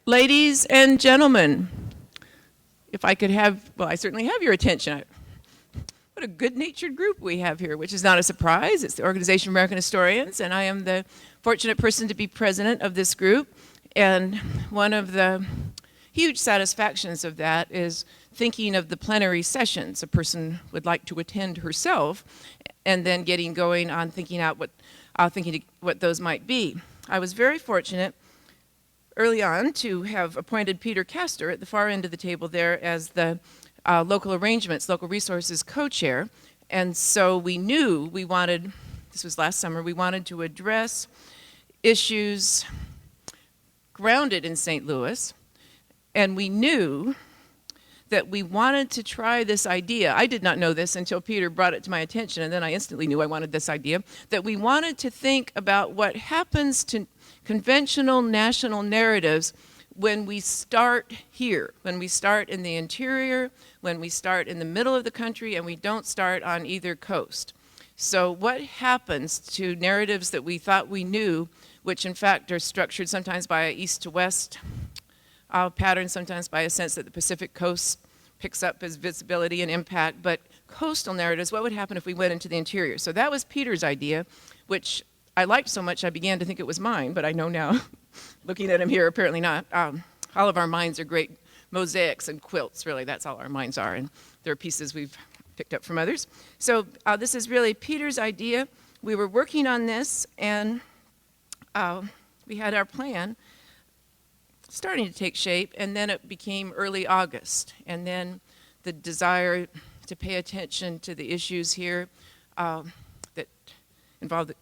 Ladies and gentlemen, if I could have, well, I certainly have your attention. What a good-natured group we have here, which is not a surprise. It's the Organization of American Historians, and I am the fortunate person to be president of this group. And one of the huge satisfactions of that is thinking of the plenary sessions a person would like to attend herself, and then getting going on thinking what those might be. I was very fortunate early on to have appointed Peter Kastor at the far end of the table there as the local arrangements, local resources co-chair. And so we knew we wanted, this was last summer, we wanted to address issues grounded in St. Louis. And we knew that we wanted to try this idea. I did not know this until Peter brought it to my attention, and then I instantly knew I wanted this idea, that we wanted to think about what happens to conventional national narratives when we start here, when we start in the interior, when we start in the middle of the country, and we don't start on either coast. So what happens to narratives that we thought we knew, which in fact are structured sometimes by an east to west pattern, sometimes by a sense that the Pacific coast picks up as visibility and impact, but coastal narratives, what would happen if we went into the interior? So that was Peter's idea, which I liked so much I began to think it was mine, but I know now, looking at him here, apparently not. All of our minds are great mosaics and quilts, really, that's all our minds are, and there are pieces we've picked up from others. So this is really Peter's idea. We were working on this, and we had our plan starting to take shape, and then it became early August, and then the desire to pay attention to the issues here that involved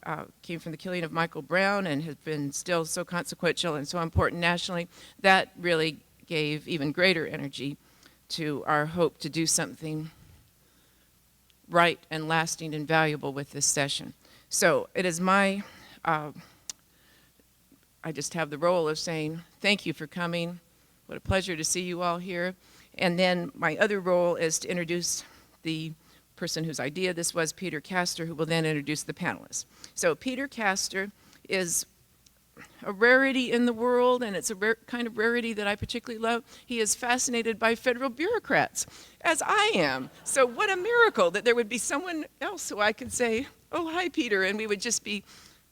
came from the killing of Michael Brown and has been still so consequential and so important nationally, that really gave even greater energy to our hope to do something right and lasting and valuable with this session. So it is my I just have the role of saying thank you for coming. What a pleasure to see you all here. And then my other role is to introduce the person whose idea this was, Peter Kastor, who will then introduce the panelists. So Peter Kastor is a rarity in the world, and it's a kind of rarity that I particularly love. He is fascinated by federal bureaucrats, as I am. So what a miracle that there would be someone else who I could say, oh, hi, Peter, and we would just be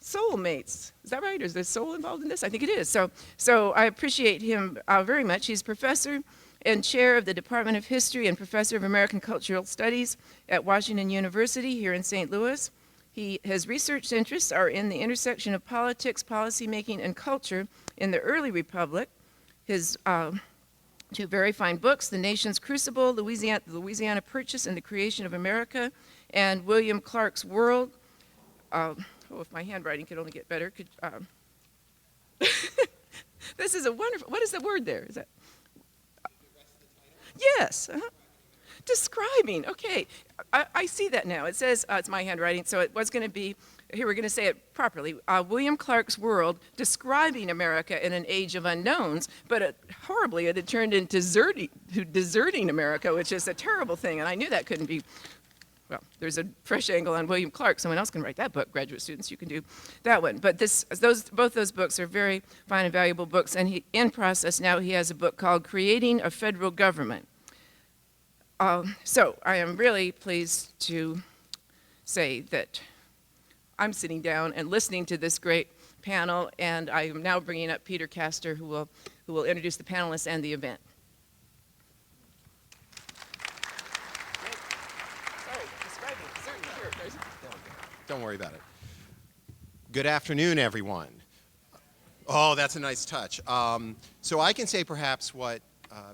soulmates. Is that right? Is there soul involved in this? I think it is. So I appreciate him very much. He's professor and chair of the Department of History and professor of American Cultural Studies at Washington University here in St. Louis. His research interests are in the intersection of politics, policymaking, and culture in the early republic. His two very fine books, The Nation's Crucible, the Louisiana Purchase and the Creation of America, and William Clark's World. Oh, if my handwriting could only get better. This is a wonderful, what is the word there? Is that? Yes. Describing, okay. I see that now. It says, it's my handwriting, so it was going to be, here we're going to say it properly, William Clark's World, describing America in an age of unknowns, but horribly it had turned into deserting America, which is a terrible thing, and I knew that couldn't be. Well, there's a fresh angle on William Clark. Someone else can write that book. Graduate students, you can do that one. But both those books are very fine and valuable books. And in process now, he has a book called Creating a Federal Government. So I am really pleased to say that I'm sitting down and listening to this great panel, and I am now bringing up Peter Kastor, who will introduce the panelists and the event. Don't worry about it. Good afternoon, everyone. Oh, that's a nice touch. So I can say perhaps what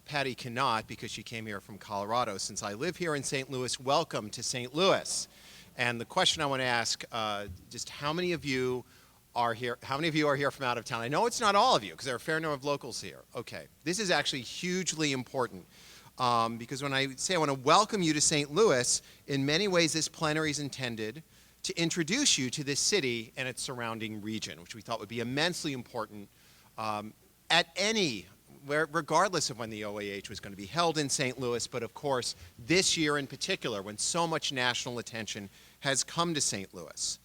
Patty cannot, because she came here from Colorado. Since I live here in St. Louis, welcome to St. Louis. And the question I want to ask, just how many of you are here? How many of you are here from out of town? I know it's not all of you, because there are a fair number of locals here. Okay, this is actually hugely important. Because when I say I want to welcome you to St. Louis, in many ways this plenary is intended to introduce you to this city and its surrounding region, which we thought would be immensely important regardless of when the OAH was going to be held in St. Louis, but of course this year in particular when so much national attention has come to St. Louis.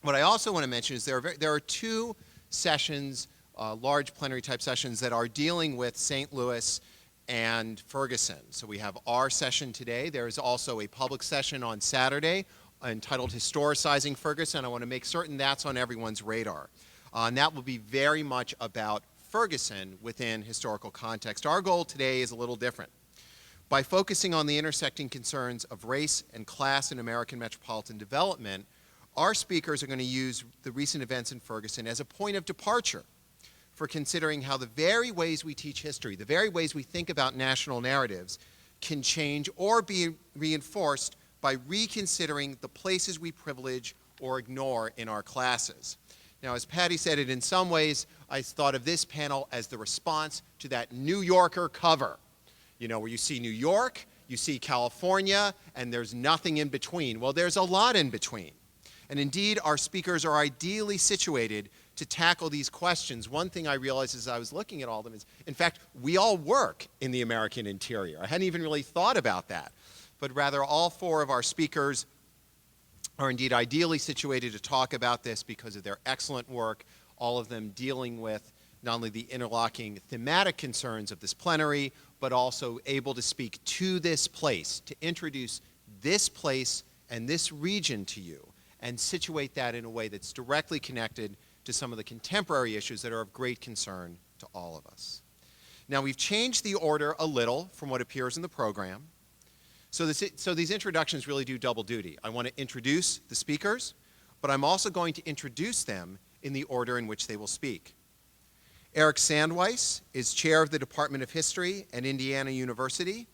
What I also want to mention is there are two sessions large plenary type sessions that are dealing with St. Louis and Ferguson. So we have our session today. There is also a public session on Saturday entitled Historicizing Ferguson. I want to make certain that's on everyone's radar. And that will be very much about Ferguson within historical context. Our goal today is a little different. By focusing on the intersecting concerns of race and class in American metropolitan development, our speakers are going to use the recent events in Ferguson as a point of departure for considering how the very ways we teach history, the very ways we think about national narratives, can change or be reinforced by reconsidering the places we privilege or ignore in our classes. Now, as Patty said it, in some ways, I thought of this panel as the response to that New Yorker cover. You know, where you see New York, you see California, and there's nothing in between. Well, there's a lot in between. And indeed, our speakers are ideally situated to tackle these questions. One thing I realized as I was looking at all of them is, in fact, we all work in the American interior. I hadn't even really thought about that. But rather, all four of our speakers are indeed ideally situated to talk about this because of their excellent work, all of them dealing with not only the interlocking thematic concerns of this plenary, but also able to speak to this place, to introduce this place and this region to you, and situate that in a way that's directly connected to some of the contemporary issues that are of great concern to all of us. Now, we've changed the order a little from what appears in the program. So these introductions really do double duty. I want to introduce the speakers, but I'm also going to introduce them in the order in which they will speak. Eric Sandweiss is chair of the Department of History at Indiana University.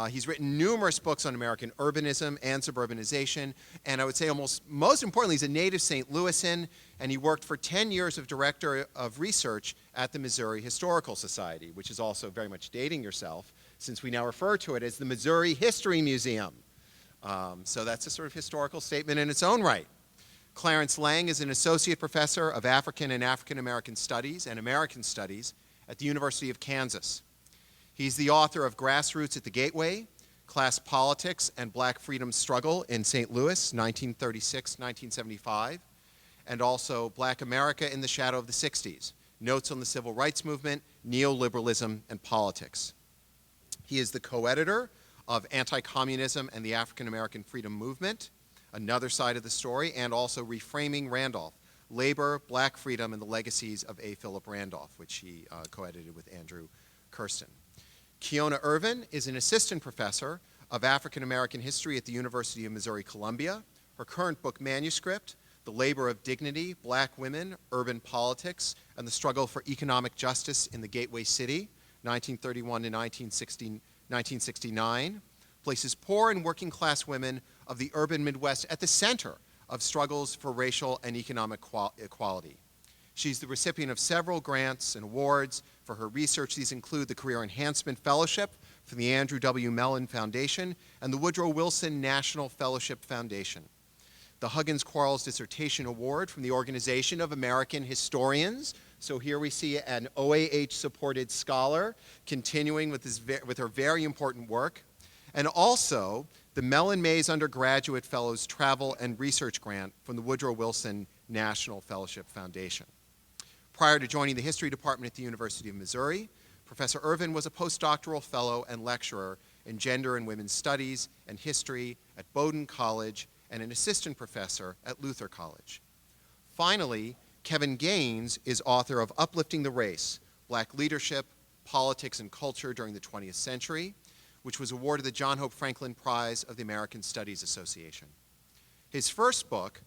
He's written numerous books on American urbanism and suburbanization, and I would say almost most importantly, he's a native St. Louisan, and he worked for 10 years of director of research at the Missouri Historical Society, which is also very much dating yourself, since we now refer to it as the Missouri History Museum. So that's a sort of historical statement in its own right. Clarence Lang is an associate professor of African and African American Studies and American Studies at the University of Kansas. He's the author of Grassroots at the Gateway, Class Politics and Black Freedom Struggle in St. Louis, 1936-1975, and also Black America in the Shadow of the 60s, Notes on the Civil Rights Movement, Neoliberalism, and Politics. He is the co-editor of Anti-Communism and the African American Freedom Movement, Another Side of the Story, and also Reframing Randolph, Labor, Black Freedom, and the Legacies of A. Philip Randolph, which he co-edited with Andrew Kirsten. Keona Ervin is an assistant professor of African American history at the University of Missouri-Columbia. Her current book manuscript, The Labor of Dignity, Black Women, Urban Politics, and the Struggle for Economic Justice in the Gateway City, 1931 to 1969, places poor and working class women of the urban Midwest at the center of struggles for racial and economic equality. She's the recipient of several grants and awards for her research. These include the Career Enhancement Fellowship from the Andrew W. Mellon Foundation and the Woodrow Wilson National Fellowship Foundation, the Huggins-Quarles Dissertation Award from the Organization of American Historians. So here we see an OAH-supported scholar continuing with her very important work, and also the Mellon Mays Undergraduate Fellows Travel and Research Grant from the Woodrow Wilson National Fellowship Foundation. Prior to joining the history department at the University of Missouri, Professor Ervin was a postdoctoral fellow and lecturer in gender and women's studies and history at Bowdoin College and an assistant professor at Luther College. Finally, Kevin Gaines is author of Uplifting the Race, Black Leadership, Politics, and Culture During the 20th Century, which was awarded the John Hope Franklin Prize of the American Studies Association. His first book,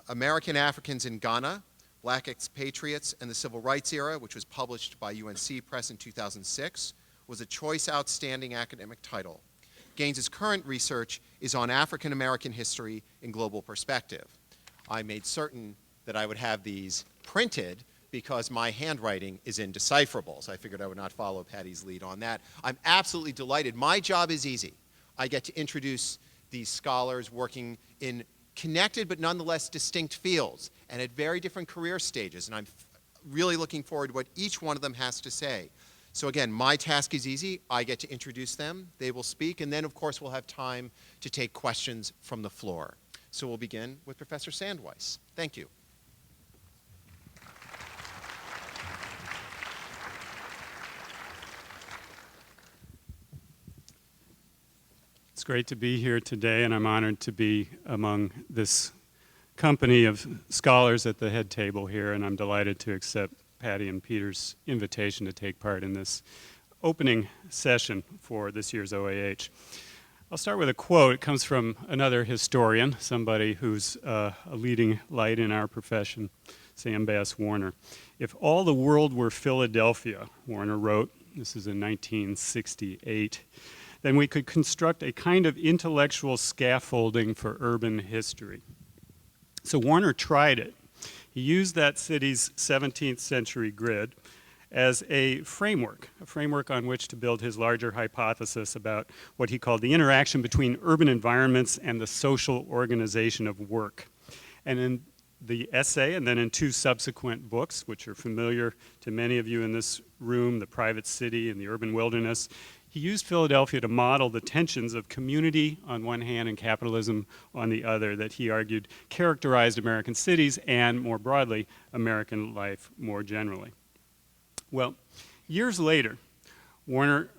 American Africans in Ghana, Black Expatriates and the Civil Rights Era, which was published by UNC Press in 2006, was a Choice Outstanding academic title. Gaines's current research is on African American history in global perspective. I made certain that I would have these printed because my handwriting is indecipherable, so I figured I would not follow Patty's lead on that. I'm absolutely delighted. My job is easy. I get to introduce these scholars working in connected but nonetheless distinct fields and at very different career stages, and I'm really looking forward to what each one of them has to say. So again, my task is easy. I get to introduce them, they will speak, and then of course we'll have time to take questions from the floor. So we'll begin with Professor Sandweiss. Thank you. great to be here today, and I'm honored to be among this company of scholars at the head table here, and I'm delighted to accept Patty and Peter's invitation to take part in this opening session for this year's OAH. I'll start with a quote. It comes from another historian, somebody who's a leading light in our profession, Sam Bass-Warner. "If all the world were Philadelphia," Warner wrote, this is in 1968, "then we could construct a kind of intellectual scaffolding for urban history." So Warner tried it. He used that city's 17th century grid as a framework on which to build his larger hypothesis about what he called the interaction between urban environments and the social organization of work. And in the essay, and then in two subsequent books, which are familiar to many of you in this room, The Private City and The Urban Wilderness, he used Philadelphia to model the tensions of community on one hand and capitalism on the other that he argued characterized American cities and, more broadly, American life more generally. Well, years later, Warner,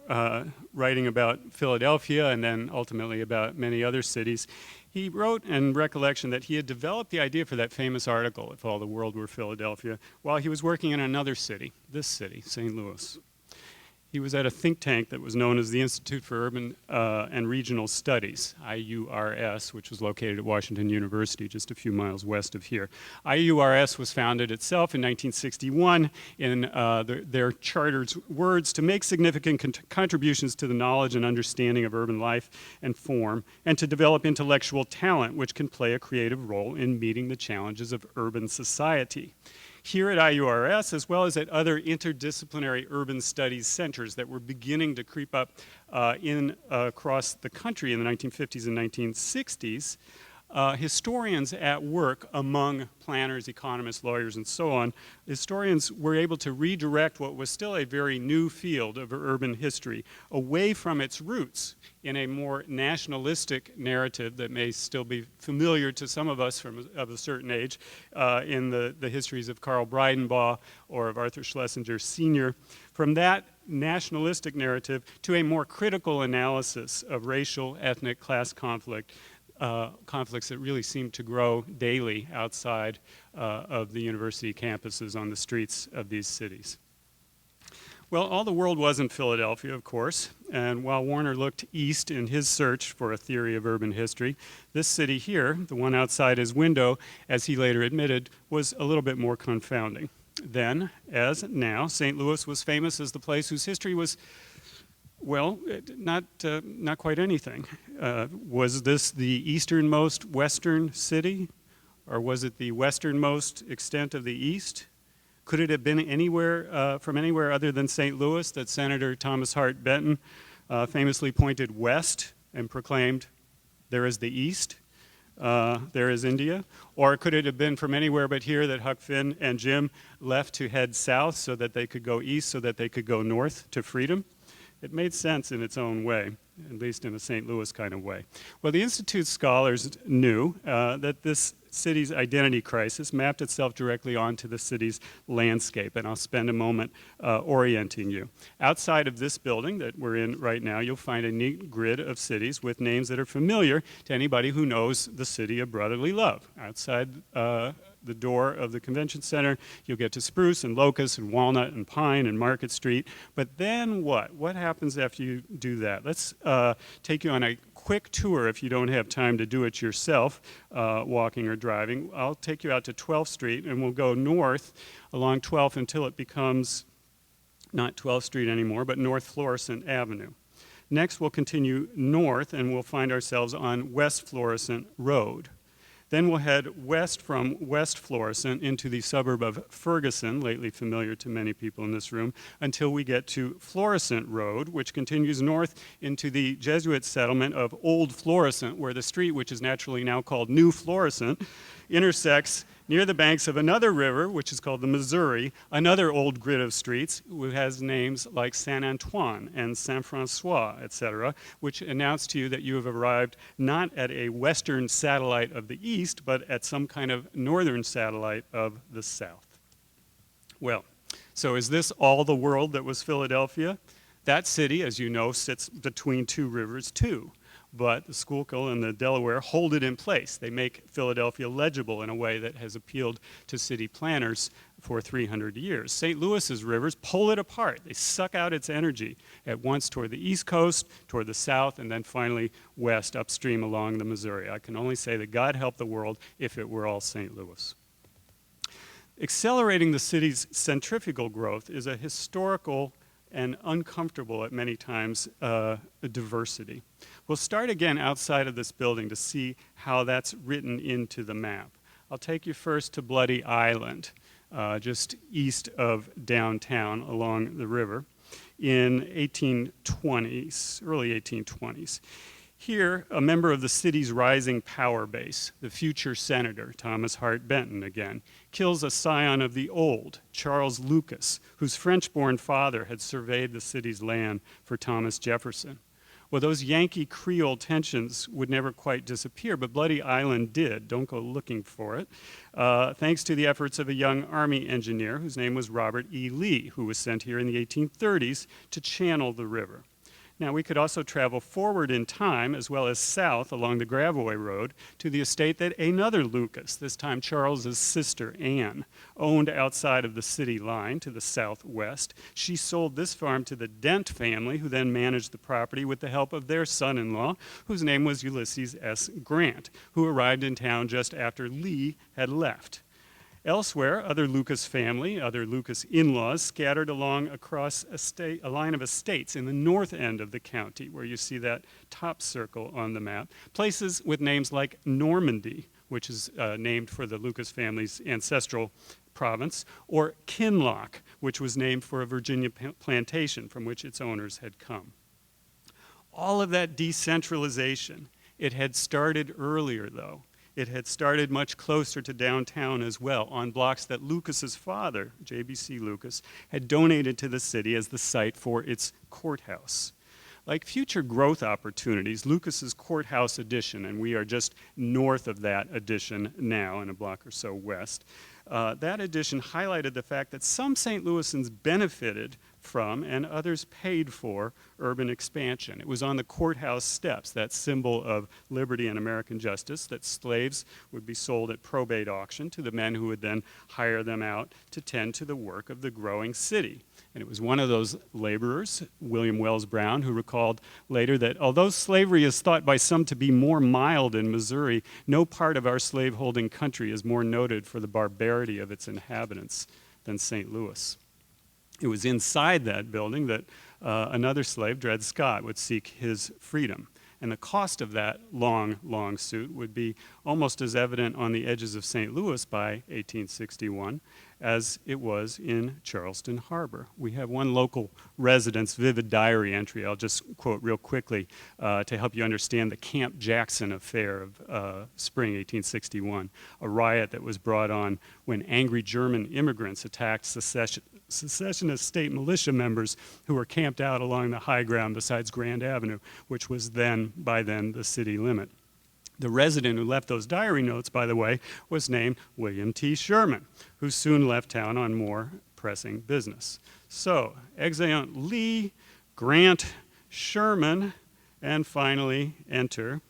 writing about Philadelphia and then ultimately about many other cities, he wrote in recollection that he had developed the idea for that famous article, "If All the World Were Philadelphia," while he was working in another city, this city, St. Louis. He was at a think tank that was known as the Institute for Urban and Regional Studies, IURS, which was located at Washington University, just a few miles west of here. IURS was founded itself in 1961 in their charter's words to make significant contributions to the knowledge and understanding of urban life and form, and to develop intellectual talent which can play a creative role in meeting the challenges of urban society. Here at IURS, as well as at other interdisciplinary urban studies centers that were beginning to creep up across the country in the 1950s and 1960s, historians at work among planners, economists, lawyers, and so on, historians were able to redirect what was still a very new field of urban history away from its roots in a more nationalistic narrative that may still be familiar to some of us of a certain age in the histories of Karl Breidenbaugh or of Arthur Schlesinger Sr. From that nationalistic narrative to a more critical analysis of racial, ethnic, class conflicts that really seem to grow daily outside of the university campuses on the streets of these cities. Well, all the world was in Philadelphia, of course, and while Warner looked east in his search for a theory of urban history, this city here, the one outside his window, as he later admitted, was a little bit more confounding. Then, as now, St. Louis was famous as the place whose history was, well, not quite anything. Was this the easternmost western city, or was it the westernmost extent of the east? Could it have been anywhere from anywhere other than St. Louis that Senator Thomas Hart Benton famously pointed west and proclaimed, "There is the east, there is India"? Or could it have been from anywhere but here that Huck Finn and Jim left to head south so that they could go east, so that they could go north to freedom? It made sense in its own way, at least in a St. Louis kind of way. Well, the Institute's scholars knew that this city's identity crisis mapped itself directly onto the city's landscape, and I'll spend a moment orienting you. Outside of this building that we're in right now, you'll find a neat grid of cities with names that are familiar to anybody who knows the city of brotherly love. Outside the door of the convention center, you'll get to Spruce and Locust and Walnut and Pine and Market Street. But then what? What happens after you do that? Let's take you on a quick tour if you don't have time to do it yourself, walking or driving. I'll take you out to 12th Street and we'll go north along 12th until it becomes not 12th Street anymore, but North Florissant Avenue. Next, we'll continue north and we'll find ourselves on West Florissant Road. Then we'll head west from West Florissant into the suburb of Ferguson, lately familiar to many people in this room, until we get to Florissant Road, which continues north into the Jesuit settlement of Old Florissant, where the street, which is naturally now called New Florissant, intersects near the banks of another river, which is called the Missouri, another old grid of streets, which has names like Saint Antoine and Saint Francois, etc., which announce to you that you have arrived not at a western satellite of the east, but at some kind of northern satellite of the south. Well, so is this all the world that was Philadelphia? That city, as you know, sits between two rivers too. but the Schuylkill and the Delaware hold it in place. They make Philadelphia legible in a way that has appealed to city planners for 300 years. St. Louis's rivers pull it apart. They suck out its energy at once toward the east coast, toward the south, and then finally west upstream along the Missouri. I can only say that God help the world if it were all St. Louis. Accelerating the city's centrifugal growth is a historical and uncomfortable at many times diversity. We'll start again outside of this building to see how that's written into the map. I'll take you first to Bloody Island, just east of downtown along the river in 1820s, early 1820s. Here, a member of the city's rising power base, the future senator, Thomas Hart Benton again, kills a scion of the old, Charles Lucas, whose French-born father had surveyed the city's land for Thomas Jefferson. Well, those Yankee Creole tensions would never quite disappear, but Bloody Island did. Don't go looking for it. Thanks to the efforts of a young Army engineer whose name was Robert E. Lee, who was sent here in the 1830s to channel the river. Now, we could also travel forward in time as well as south along the Gravois Road to the estate that another Lucas, this time Charles's sister Anne, owned outside of the city line to the southwest. She sold this farm to the Dent family, who then managed the property with the help of their son-in-law, whose name was Ulysses S. Grant, who arrived in town just after Lee had left. Elsewhere, other Lucas family, other Lucas in-laws scattered along across a line of estates in the north end of the county, where you see that top circle on the map. Places with names like Normandy, which is named for the Lucas family's ancestral province, or Kinloch, which was named for a Virginia plantation from which its owners had come. All of that decentralization, it had started earlier, though. It had started much closer to downtown as well, on blocks that Lucas's father, J.B.C. Lucas, had donated to the city as the site for its courthouse. Like future growth opportunities, Lucas's courthouse addition, and we are just north of that addition now, in a block or so west, that addition highlighted the fact that some St. Louisans benefited from and others paid for urban expansion. It was on the courthouse steps, that symbol of liberty and American justice, that slaves would be sold at probate auction to the men who would then hire them out to tend to the work of the growing city. And it was one of those laborers, William Wells Brown, who recalled later that although slavery is thought by some to be more mild in Missouri, no part of our slaveholding country is more noted for the barbarity of its inhabitants than St. Louis. It was inside that building that another slave, Dred Scott, would seek his freedom. And the cost of that long suit would be almost as evident on the edges of St. Louis by 1861 as it was in Charleston Harbor. We have one local resident's vivid diary entry I'll just quote real quickly to help you understand the Camp Jackson affair of spring 1861, a riot that was brought on when angry German immigrants attacked secessionist state militia members who were camped out along the high ground besides Grand Avenue, which was by then the city limit. The resident who left those diary notes, by the way, was named William T. Sherman, who soon left town on more pressing business. So, exeunt Lee, Grant, Sherman, and finally enter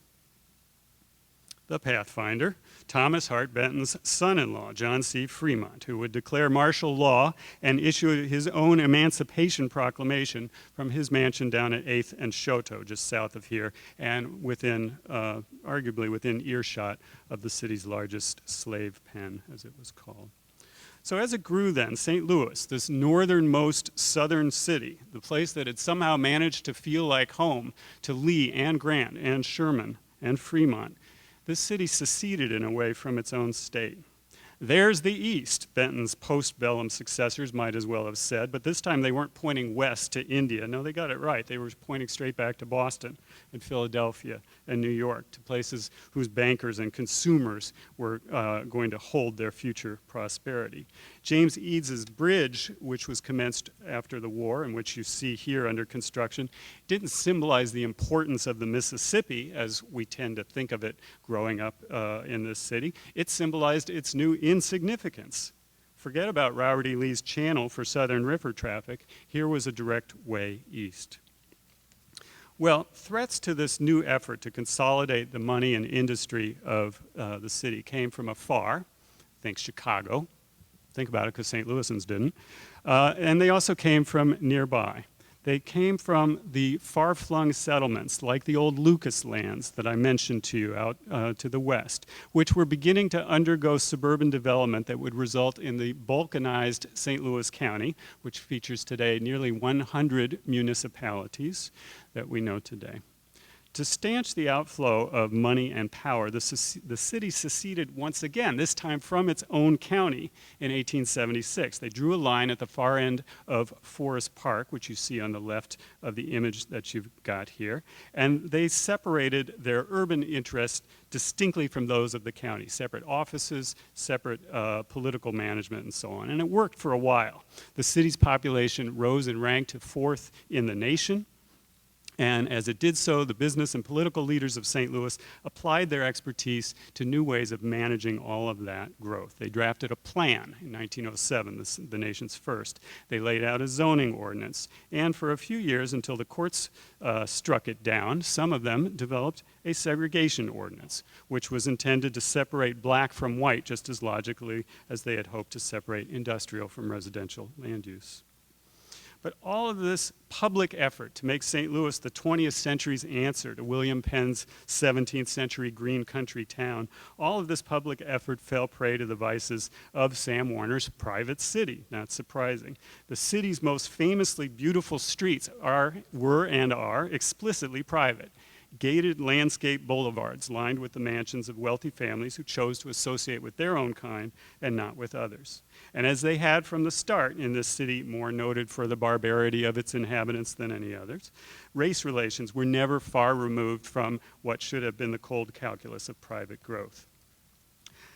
the Pathfinder, Thomas Hart Benton's son-in-law, John C. Fremont, who would declare martial law and issue his own Emancipation Proclamation from his mansion down at 8th and Choteau, just south of here, and arguably within earshot of the city's largest slave pen, as it was called. So as it grew then, St. Louis, this northernmost southern city, the place that had somehow managed to feel like home to Lee and Grant and Sherman and Fremont, this city seceded in a way from its own state. There's the East, Benton's postbellum successors might as well have said, but this time they weren't pointing west to India. No, they got it right. They were pointing straight back to Boston and Philadelphia and New York, to places whose bankers and consumers were going to hold their future prosperity. James Eades's bridge, which was commenced after the war, and which you see here under construction, didn't symbolize the importance of the Mississippi as we tend to think of it growing up in this city. It symbolized its new insignificance. Forget about Robert E. Lee's channel for southern river traffic. Here was a direct way east. Well, threats to this new effort to consolidate the money and industry of the city came from afar. Think Chicago. Think about it, because St. Louisans didn't. And they also came from nearby. They came from the far-flung settlements, like the old Lucas lands that I mentioned to you out to the west, which were beginning to undergo suburban development that would result in the balkanized St. Louis County, which features today nearly 100 municipalities that we know today. To stanch the outflow of money and power, the city seceded once again, this time from its own county in 1876. They drew a line at the far end of Forest Park, which you see on the left of the image that you've got here, and they separated their urban interests distinctly from those of the county, separate offices, separate political management, and so on. And it worked for a while. The city's population rose and ranked to 4th in the nation. And as it did so, the business and political leaders of St. Louis applied their expertise to new ways of managing all of that growth. They drafted a plan in 1907, the nation's first. They laid out a zoning ordinance. And for a few years, until the courts struck it down, some of them developed a segregation ordinance, which was intended to separate black from white just as logically as they had hoped to separate industrial from residential land use. But all of this public effort to make St. Louis the 20th century's answer to William Penn's 17th century green country town, all of this public effort fell prey to the vices of Sam Warner's private city, not surprising. The city's most famously beautiful streets were and are explicitly private. Gated landscape boulevards lined with the mansions of wealthy families who chose to associate with their own kind and not with others. And as they had from the start in this city, more noted for the barbarity of its inhabitants than any others, race relations were never far removed from what should have been the cold calculus of private growth.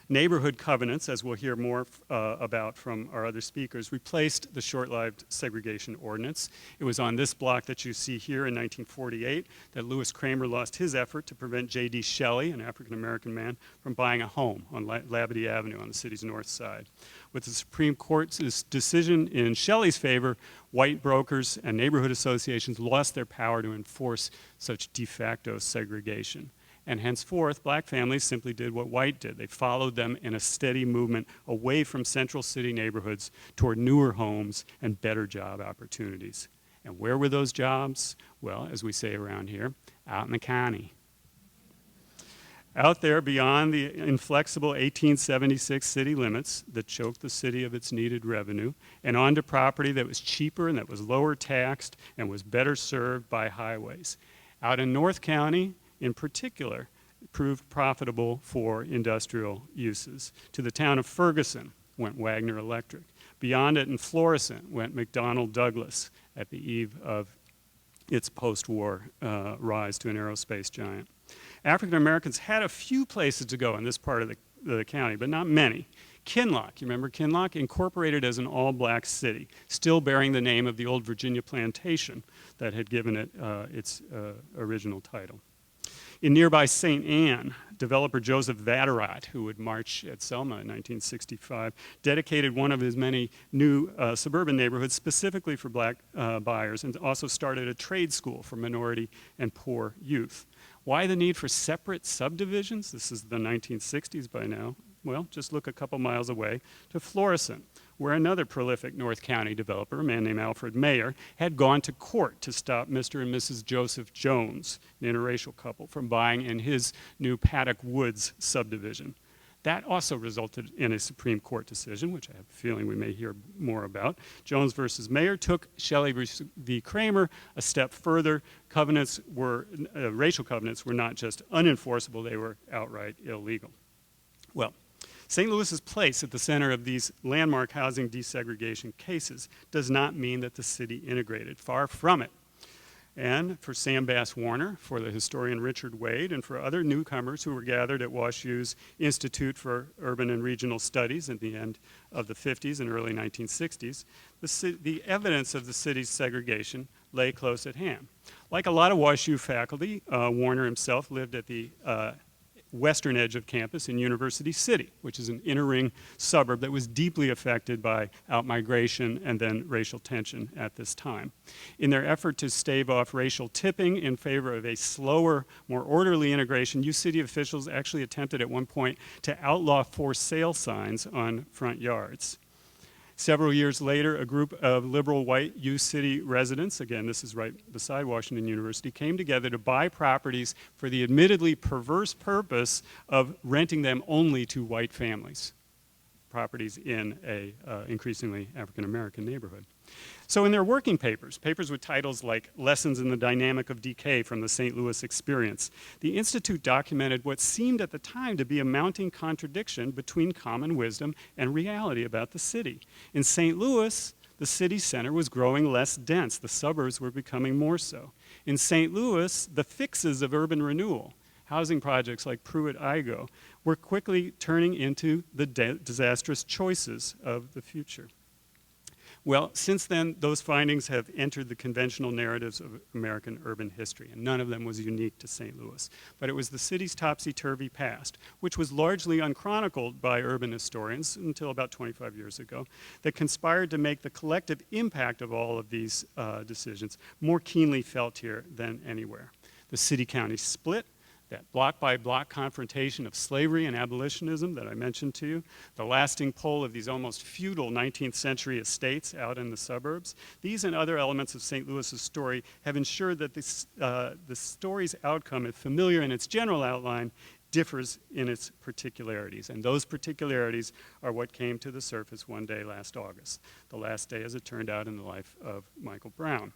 Neighborhood covenants, as we'll hear more about from our other speakers, replaced the short-lived segregation ordinance. It was on this block that you see here in 1948 that Lewis Kramer lost his effort to prevent J.D. Shelley, an African-American man, from buying a home on Labadie Avenue on the city's north side. With the Supreme Court's decision in Shelley's favor, white brokers and neighborhood associations lost their power to enforce such de facto segregation. And henceforth, black families simply did what white did. They followed them in a steady movement away from central city neighborhoods toward newer homes and better job opportunities. And where were those jobs? Well, as we say around here, out in the county. Out there beyond the inflexible 1876 city limits that choked the city of its needed revenue, and onto property that was cheaper and that was lower taxed and was better served by highways. Out in North County, in particular, proved profitable for industrial uses. To the town of Ferguson went Wagner Electric. Beyond it in Florissant went McDonnell Douglas at the eve of its post-war rise to an aerospace giant. African Americans had a few places to go in this part of the county, but not many. Kinloch, you remember Kinloch? Incorporated as an all-black city, still bearing the name of the old Virginia plantation that had given it its original title. In nearby St. Anne, developer Joseph Vatterott, who would march at Selma in 1965, dedicated one of his many new suburban neighborhoods specifically for black buyers, and also started a trade school for minority and poor youth. Why the need for separate subdivisions? This is the 1960s by now. Well, just look a couple miles away to Florissant, where another prolific North County developer, a man named Alfred Mayer, had gone to court to stop Mr. and Mrs. Joseph Jones, an interracial couple, from buying in his new Paddock Woods subdivision. That also resulted in a Supreme Court decision, which I have a feeling we may hear more about. Jones versus Mayer took Shelley v. Kramer a step further. Racial covenants were not just unenforceable, they were outright illegal. Well, St. Louis's place at the center of these landmark housing desegregation cases does not mean that the city integrated. Far from it. And for Sam Bass Warner, for the historian Richard Wade, and for other newcomers who were gathered at WashU's Institute for Urban and Regional Studies at the end of the 50s and early 1960s, the evidence of the city's segregation lay close at hand. Like a lot of WashU faculty, Warner himself lived at the western edge of campus in University City, which is an inner ring suburb that was deeply affected by outmigration and then racial tension at this time. In their effort to stave off racial tipping in favor of a slower, more orderly integration, U City officials actually attempted at one point to outlaw for sale signs on front yards. Several years later, a group of liberal white U City residents, again, this is right beside Washington University, came together to buy properties for the admittedly perverse purpose of renting them only to white families, properties in a increasingly African-American neighborhood. So in their working papers, papers with titles like Lessons in the Dynamic of Decay from the St. Louis Experience, the Institute documented what seemed at the time to be a mounting contradiction between common wisdom and reality about the city. In St. Louis, the city center was growing less dense. The suburbs were becoming more so. In St. Louis, the fixes of urban renewal, housing projects like Pruitt-Igoe, were quickly turning into the disastrous choices of the future. Well, since then, those findings have entered the conventional narratives of American urban history, and none of them was unique to St. Louis. But it was the city's topsy-turvy past, which was largely unchronicled by urban historians until about 25 years ago, that conspired to make the collective impact of all of these decisions more keenly felt here than anywhere. The city-county split, that block-by-block confrontation of slavery and abolitionism that I mentioned to you, the lasting pull of these almost feudal 19th century estates out in the suburbs, these and other elements of St. Louis's story have ensured that the story's outcome, if familiar in its general outline, differs in its particularities. And those particularities are what came to the surface one day last August, the last day, as it turned out, in the life of Michael Brown.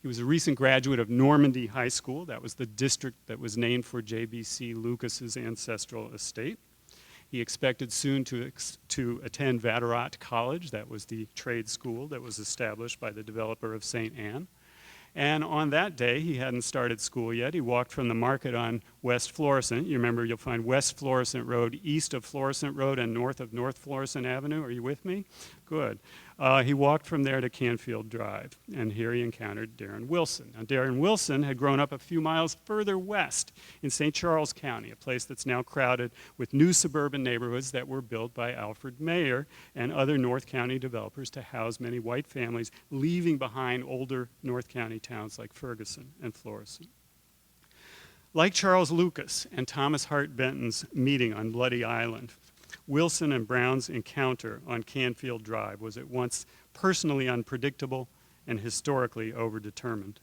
He was a recent graduate of Normandy High School. That was the district that was named for J.B.C. Lucas's ancestral estate. He expected soon to attend Vatterott College. That was the trade school that was established by the developer of St. Anne. And on that day, he hadn't started school yet. He walked from the market on West Florissant. You remember, you'll find West Florissant Road east of Florissant Road and north of North Florissant Avenue. Are you with me? Good. He walked from there to Canfield Drive, and here he encountered Darren Wilson. Now, Darren Wilson had grown up a few miles further west in St. Charles County, a place that's now crowded with new suburban neighborhoods that were built by Alfred Mayer and other North County developers to house many white families, leaving behind older North County towns like Ferguson and Florissant. Like Charles Lucas and Thomas Hart Benton's meeting on Bloody Island, Wilson and Brown's encounter on Canfield Drive was at once personally unpredictable and historically overdetermined.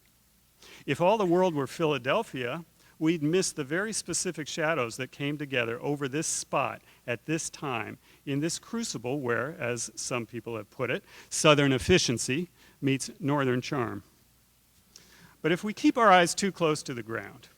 If all the world were Philadelphia, we'd miss the very specific shadows that came together over this spot at this time in this crucible where, as some people have put it, Southern efficiency meets Northern charm. But if we keep our eyes too close to the ground,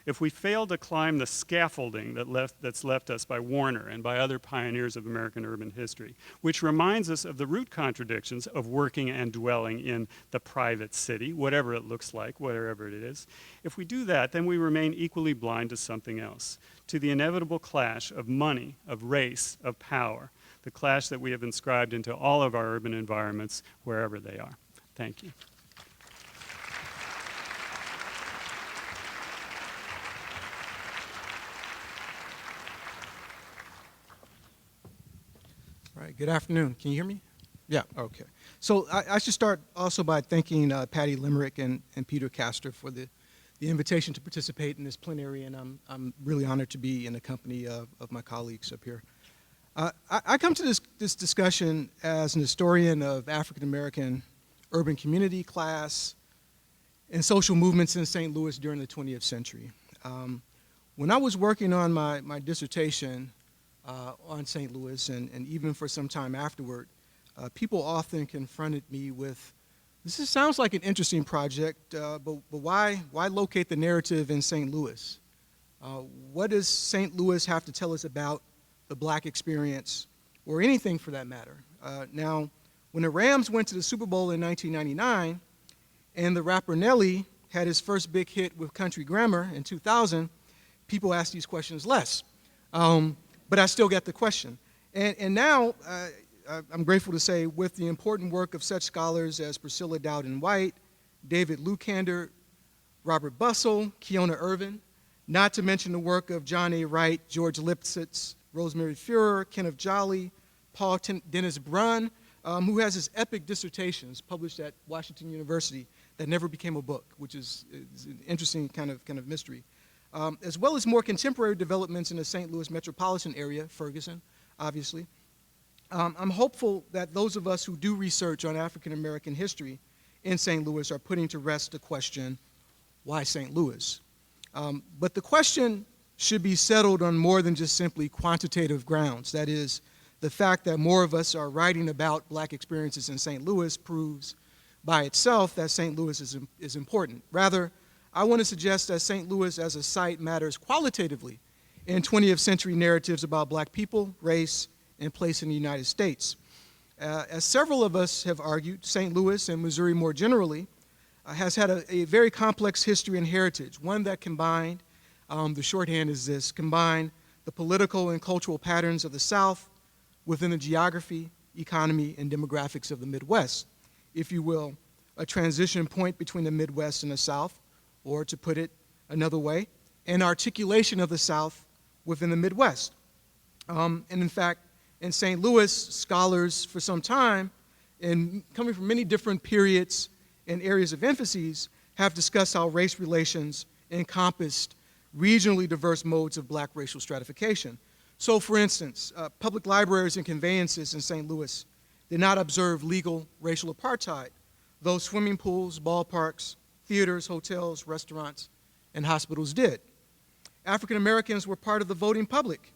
if we fail to climb the scaffolding that's left us by Warner and by other pioneers of American urban history, which reminds us of the root contradictions of working and dwelling in the private city, whatever it looks like, whatever it is, if we do that, then we remain equally blind to something else, to the inevitable clash of money, of race, of power, the clash that we have inscribed into all of our urban environments, wherever they are. Thank you. All right, good afternoon. Can you hear me? Yeah, okay. So I should start also by thanking Patty Limerick and Peter Kastor for the invitation to participate in this plenary, and I'm really honored to be in the company of my colleagues up here. I come to this discussion as an historian of African American urban community, class, and social movements in St. Louis during the 20th century. When I was working on my dissertation on St. Louis, and even for some time afterward, people often confronted me with, sounds like an interesting project, but why locate the narrative in St. Louis? What does St. Louis have to tell us about the black experience, or anything for that matter? Now, when the Rams went to the Super Bowl in 1999, and the rapper Nelly had his first big hit with Country Grammar in 2000, people asked these questions less. But I still get the question. And now, I'm grateful to say, with the important work of such scholars as Priscilla Dowden White, David Lukander, Robert Bussell, Keona Ervin, not to mention the work of John A. Wright, George Lipsitz, Rosemary Fuhrer, Kenneth Jolly, Paul Dennis Brunn, who has his epic dissertations published at Washington University that never became a book, which is an interesting kind of mystery, as well as more contemporary developments in the St. Louis metropolitan area, Ferguson, obviously. I'm hopeful that those of us who do research on African American history in St. Louis are putting to rest the question, why St. Louis? But the question should be settled on more than just simply quantitative grounds. That is, the fact that more of us are writing about black experiences in St. Louis proves by itself that St. Louis is important. Rather, I want to suggest that St. Louis as a site matters qualitatively in 20th century narratives about black people, race, and place in the United States. As several of us have argued, St. Louis and Missouri more generally has had a very complex history and heritage, one that combined, the shorthand is this, combined the political and cultural patterns of the South within the geography, economy, and demographics of the Midwest, if you will, a transition point between the Midwest and the South, or to put it another way, an articulation of the South within the Midwest. And in fact, in St. Louis, scholars for some time, and coming from many different periods and areas of emphases, have discussed how race relations encompassed regionally diverse modes of black racial stratification. So, for instance, public libraries and conveyances in St. Louis did not observe legal racial apartheid, though swimming pools, ballparks, theaters, hotels, restaurants, and hospitals did. African Americans were part of the voting public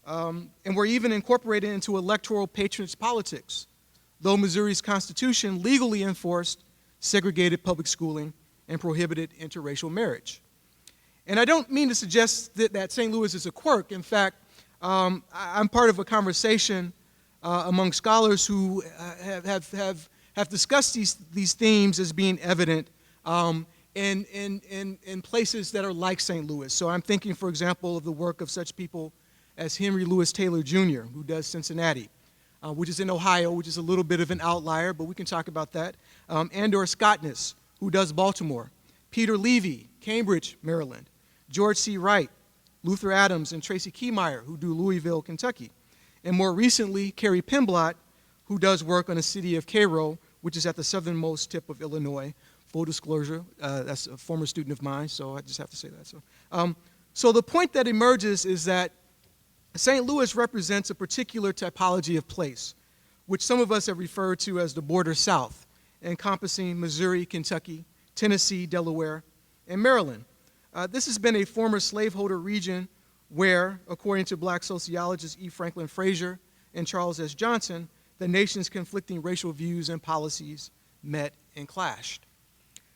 and were even incorporated into electoral patronage politics, though Missouri's Constitution legally enforced segregated public schooling and prohibited interracial marriage. And I don't mean to suggest that St. Louis is a quirk. In fact, I'm part of a conversation among scholars who have discussed these themes as being evident in places that are like St. Louis. So I'm thinking, for example, of the work of such people as Henry Louis Taylor Jr., who does Cincinnati, which is in Ohio, which is a little bit of an outlier, but we can talk about that, and/or Scottness, who does Baltimore, Peter Levy, Cambridge, Maryland, George C. Wright, Luther Adams, and Tracy Keymeyer, who do Louisville, Kentucky, and more recently, Carrie Pimblott, who does work on the city of Cairo, which is at the southernmost tip of Illinois. Full disclosure, that's a former student of mine, so I just have to say that. So the point that emerges is that St. Louis represents a particular typology of place, which some of us have referred to as the border South, encompassing Missouri, Kentucky, Tennessee, Delaware, and Maryland. This has been a former slaveholder region where, according to black sociologists E. Franklin Frazier and Charles S. Johnson, the nation's conflicting racial views and policies met and clashed.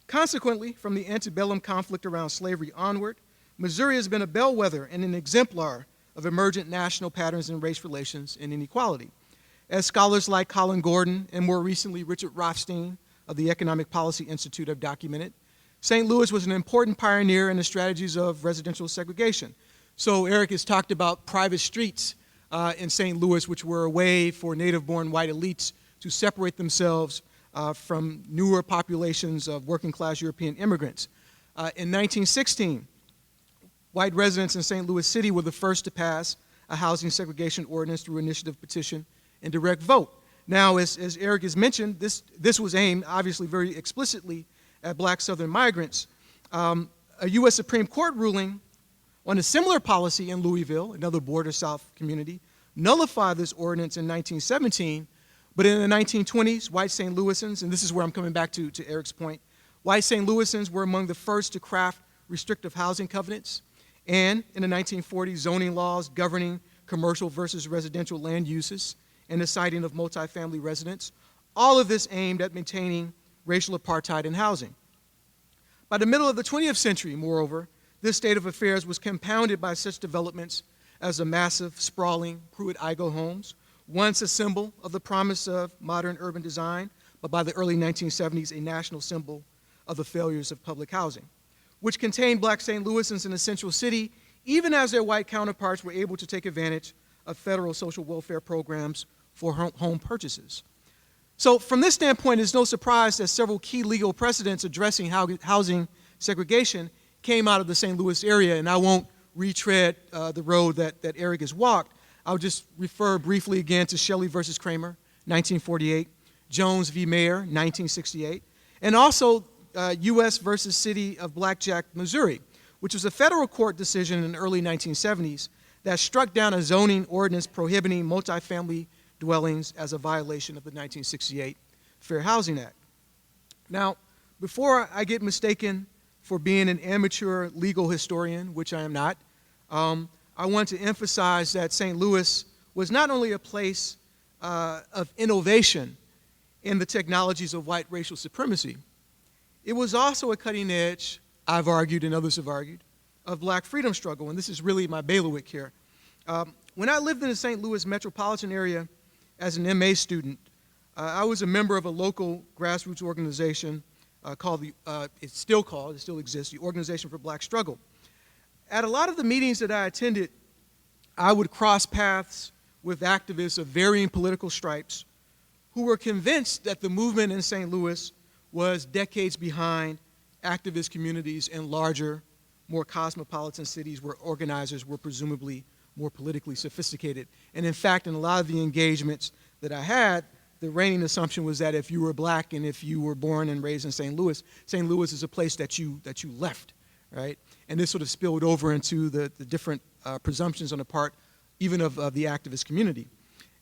Consequently, from the antebellum conflict around slavery onward, Missouri has been a bellwether and an exemplar of emergent national patterns in race relations and inequality. As scholars like Colin Gordon and more recently Richard Rothstein of the Economic Policy Institute have documented, St. Louis was an important pioneer in the strategies of residential segregation. So Eric has talked about private streets in St. Louis, which were a way for native-born white elites to separate themselves from newer populations of working-class European immigrants. In 1916, white residents in St. Louis City were the first to pass a housing segregation ordinance through initiative petition and direct vote. Now, as Eric has mentioned, this was aimed, obviously, very explicitly at black Southern migrants. A U.S. Supreme Court ruling on a similar policy in Louisville, another border South community, nullified this ordinance in 1917, but in the 1920s, white St. Louisans, and this is where I'm coming back to Eric's point, white St. Louisans were among the first to craft restrictive housing covenants, and in the 1940s, zoning laws governing commercial versus residential land uses and the siting of multifamily residents, all of this aimed at maintaining racial apartheid in housing. By the middle of the 20th century, moreover, this state of affairs was compounded by such developments as the massive, sprawling Pruitt-Igoe homes, once a symbol of the promise of modern urban design, but by the early 1970s, a national symbol of the failures of public housing, which contained black St. Louisans in the central city, even as their white counterparts were able to take advantage of federal social welfare programs for home purchases. So from this standpoint, it's no surprise that several key legal precedents addressing housing segregation came out of the St. Louis area, and I won't retread the road that Eric has walked. I'll just refer briefly again to Shelley versus Kramer, 1948, Jones v. Mayer, 1968, and also U.S. versus City of Blackjack, Missouri, which was a federal court decision in the early 1970s that struck down a zoning ordinance prohibiting multifamily dwellings as a violation of the 1968 Fair Housing Act. Now, before I get mistaken for being an amateur legal historian, which I am not, I want to emphasize that St. Louis was not only a place of innovation in the technologies of white racial supremacy, it was also a cutting edge, I've argued and others have argued, of black freedom struggle, and this is really my bailiwick here. When I lived in the St. Louis metropolitan area as an MA student, I was a member of a local grassroots organization called it still exists, the Organization for Black Struggle. At a lot of the meetings that I attended, I would cross paths with activists of varying political stripes who were convinced that the movement in St. Louis was decades behind activist communities in larger, more cosmopolitan cities where organizers were presumably more politically sophisticated. And in fact, in a lot of the engagements that I had, the reigning assumption was that if you were black and if you were born and raised in St. Louis is a place that you left, right? And this sort of spilled over into the different presumptions on the part even of the activist community.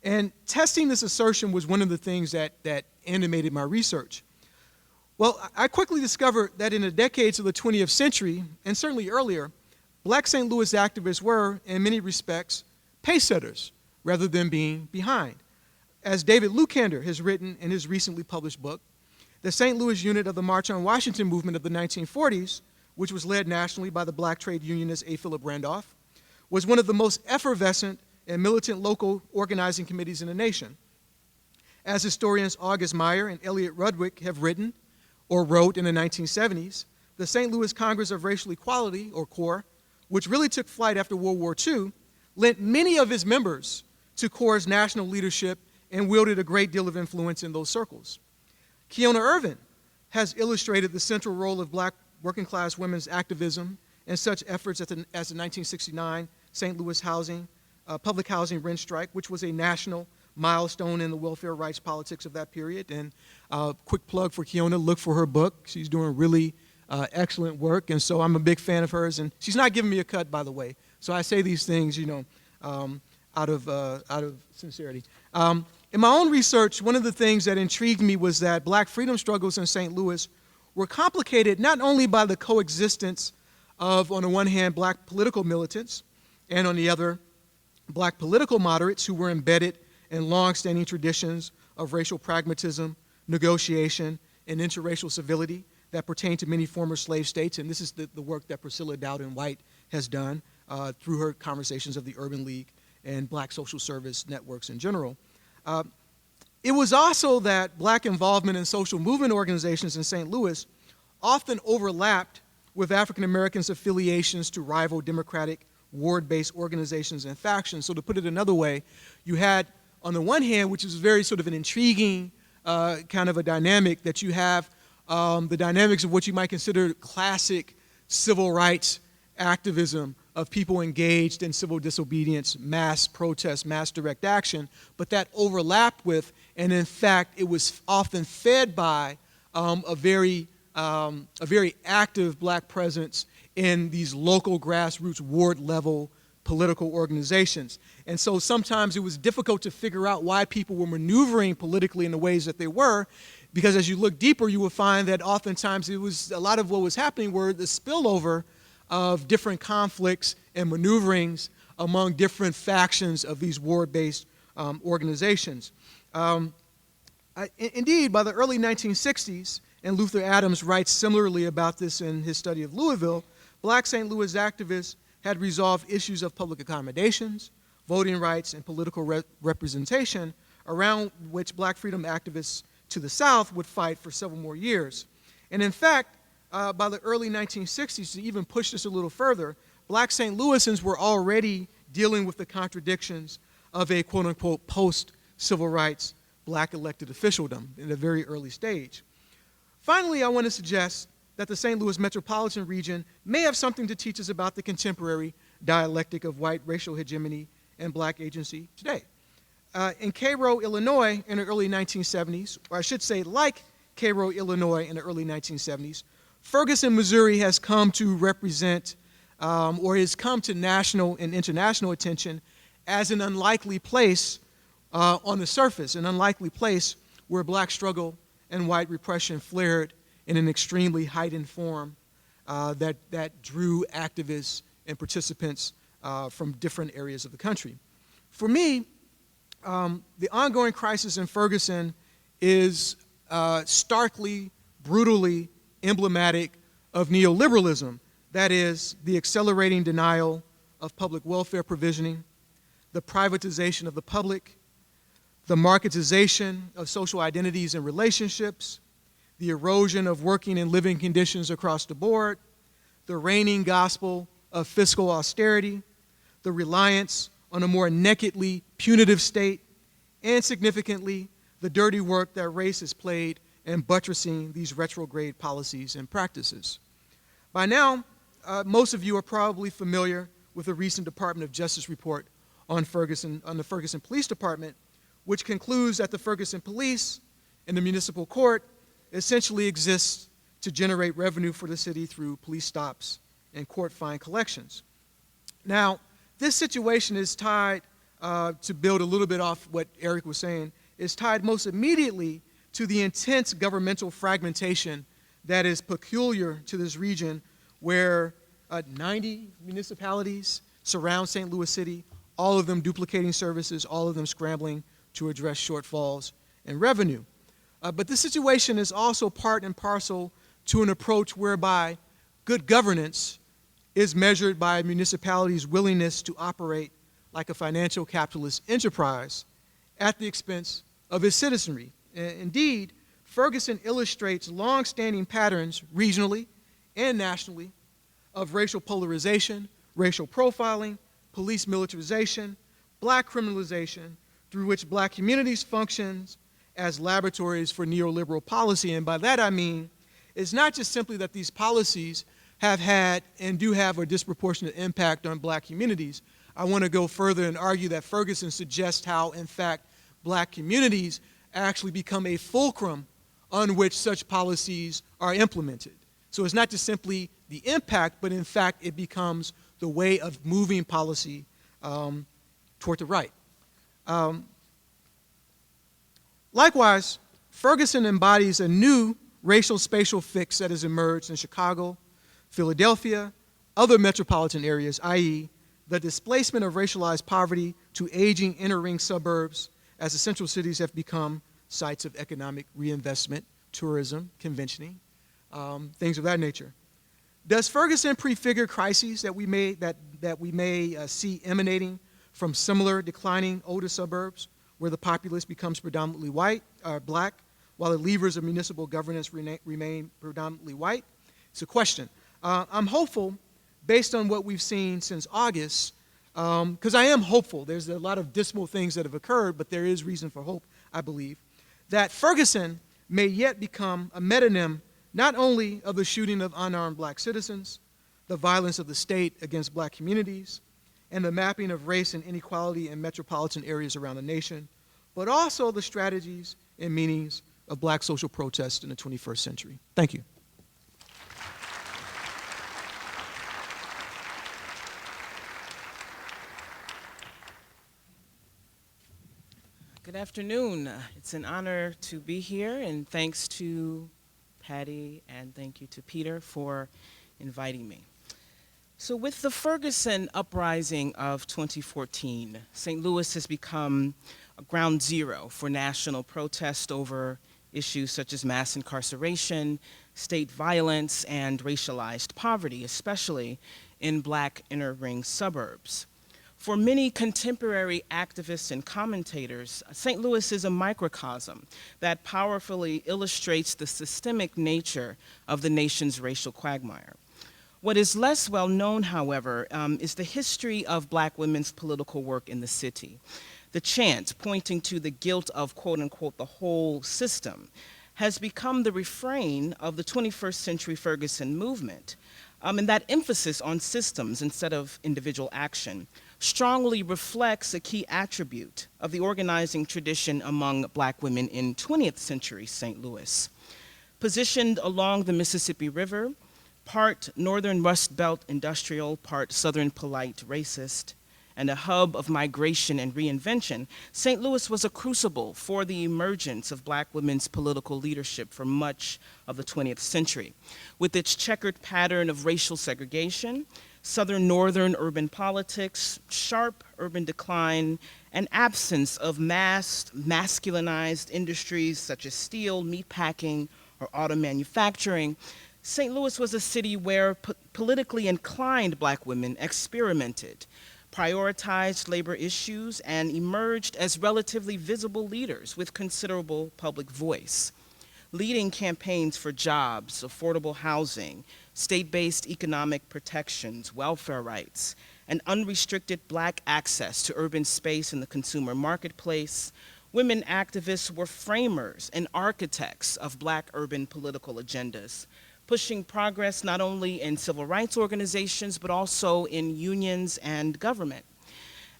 And testing this assertion was one of the things that animated my research. Well, I quickly discovered that in the decades of the 20th century, and certainly earlier, black St. Louis activists were, in many respects, pacesetters rather than being behind. As David Lukander has written in his recently published book, the St. Louis unit of the March on Washington movement of the 1940s, which was led nationally by the black trade unionist A. Philip Randolph, was one of the most effervescent and militant local organizing committees in the nation. As historians August Meyer and Elliot Rudwick have written or wrote in the 1970s, the St. Louis Congress of Racial Equality, or CORE, which really took flight after World War II, lent many of its members to CORE's national leadership and wielded a great deal of influence in those circles. Keona Ervin has illustrated the central role of black working class women's activism in such efforts as the 1969 St. Louis public housing rent strike, which was a national milestone in the welfare rights politics of that period. And quick plug for Keona, look for her book. She's doing really excellent work, and so I'm a big fan of hers. And she's not giving me a cut, by the way. So I say these things, out of sincerity. In my own research, one of the things that intrigued me was that black freedom struggles in St. Louis were complicated not only by the coexistence of, on the one hand, black political militants, and on the other, black political moderates who were embedded in long-standing traditions of racial pragmatism, negotiation, and interracial civility that pertain to many former slave states. And this is the work that Priscilla Dowden White has done through her conversations of the Urban League and black social service networks in general. It was also that black involvement in social movement organizations in St. Louis often overlapped with African Americans' affiliations to rival Democratic ward-based organizations and factions. So to put it another way, you had, on the one hand, which is very sort of an intriguing kind of a dynamic, that you have the dynamics of what you might consider classic civil rights activism of people engaged in civil disobedience, mass protest, mass direct action, but that overlapped with, and in fact, it was often fed by a very active black presence in these local grassroots ward level political organizations. And so sometimes it was difficult to figure out why people were maneuvering politically in the ways that they were, because as you look deeper, you will find that oftentimes it was a lot of what was happening were the spillover of different conflicts and maneuverings among different factions of these ward-based organizations. Indeed, by the early 1960s, and Luther Adams writes similarly about this in his study of Louisville, black St. Louis activists had resolved issues of public accommodations, voting rights, and political representation around which black freedom activists to the South would fight for several more years. And in fact, by the early 1960s, to even push this a little further, black St. Louisans were already dealing with the contradictions of a quote-unquote post-civil rights black elected officialdom in a very early stage. Finally, I want to suggest that the St. Louis metropolitan region may have something to teach us about the contemporary dialectic of white racial hegemony and black agency today. In Cairo, Illinois, in the early 1970s, or I should say like Cairo, Illinois in the early 1970s, Ferguson, Missouri has come to represent or has come to national and international attention as an unlikely place on the surface, an unlikely place where black struggle and white repression flared in an extremely heightened form that drew activists and participants from different areas of the country. For me, the ongoing crisis in Ferguson is starkly, brutally emblematic of neoliberalism. That is, the accelerating denial of public welfare provisioning, the privatization of the public, the marketization of social identities and relationships, the erosion of working and living conditions across the board, the reigning gospel of fiscal austerity, the reliance on a more nakedly punitive state, and significantly, the dirty work that race has played in buttressing these retrograde policies and practices. By now, most of you are probably familiar with a recent Department of Justice report on the Ferguson Police Department, which concludes that the Ferguson Police and the municipal court essentially exists to generate revenue for the city through police stops and court fine collections. Now, this situation is tied, to build a little bit off what Eric was saying, is tied most immediately to the intense governmental fragmentation that is peculiar to this region where 90 municipalities surround St. Louis City, all of them duplicating services, all of them scrambling to address shortfalls in revenue. But this situation is also part and parcel to an approach whereby good governance is measured by a municipality's willingness to operate like a financial capitalist enterprise at the expense of its citizenry. Indeed, Ferguson illustrates long-standing patterns regionally and nationally of racial polarization, racial profiling, police militarization, black criminalization, through which black communities function as laboratories for neoliberal policy. And by that I mean, it's not just simply that these policies have had and do have a disproportionate impact on black communities. I want to go further and argue that Ferguson suggests how, in fact, black communities actually become a fulcrum on which such policies are implemented. So it's not just simply the impact, but in fact, it becomes the way of moving policy toward the right. Likewise, Ferguson embodies a new racial spatial fix that has emerged in Chicago, Philadelphia, other metropolitan areas, i.e., the displacement of racialized poverty to aging inner ring suburbs as the central cities have become sites of economic reinvestment, tourism, conventioning, things of that nature. Does Ferguson prefigure crises that we may see emanating from similar declining older suburbs where the populace becomes predominantly white, black, while the levers of municipal governance remain predominantly white? It's a question. I'm hopeful, based on what we've seen since August, because I am hopeful. There's a lot of dismal things that have occurred, but there is reason for hope, I believe, that Ferguson may yet become a metonym not only of the shooting of unarmed black citizens, the violence of the state against black communities, and the mapping of race and inequality in metropolitan areas around the nation, but also the strategies and meanings of black social protest in the 21st century. Thank you. Good afternoon. It's an honor to be here, and thanks to Patty and thank you to Peter for inviting me. So with the Ferguson uprising of 2014, St. Louis has become a ground zero for national protest over issues such as mass incarceration, state violence, and racialized poverty, especially in black inner ring suburbs. For many contemporary activists and commentators, St. Louis is a microcosm that powerfully illustrates the systemic nature of the nation's racial quagmire. What is less well known, however, is the history of black women's political work in the city. The chant pointing to the guilt of, quote unquote, the whole system has become the refrain of the 21st century Ferguson movement. And that emphasis on systems instead of individual action strongly reflects a key attribute of the organizing tradition among Black women in 20th century St. Louis. Positioned along the Mississippi River, part northern Rust Belt industrial, part southern polite racist, and a hub of migration and reinvention, St. Louis was a crucible for the emergence of Black women's political leadership for much of the 20th century. With its checkered pattern of racial segregation, southern-northern urban politics, sharp urban decline, and absence of masculinized industries such as steel, meatpacking, or auto manufacturing, St. Louis was a city where politically inclined Black women experimented, prioritized labor issues, and emerged as relatively visible leaders with considerable public voice, leading campaigns for jobs, affordable housing, state-based economic protections, welfare rights, and unrestricted Black access to urban space in the consumer marketplace. Women activists were framers and architects of Black urban political agendas, pushing progress not only in civil rights organizations, but also in unions and government.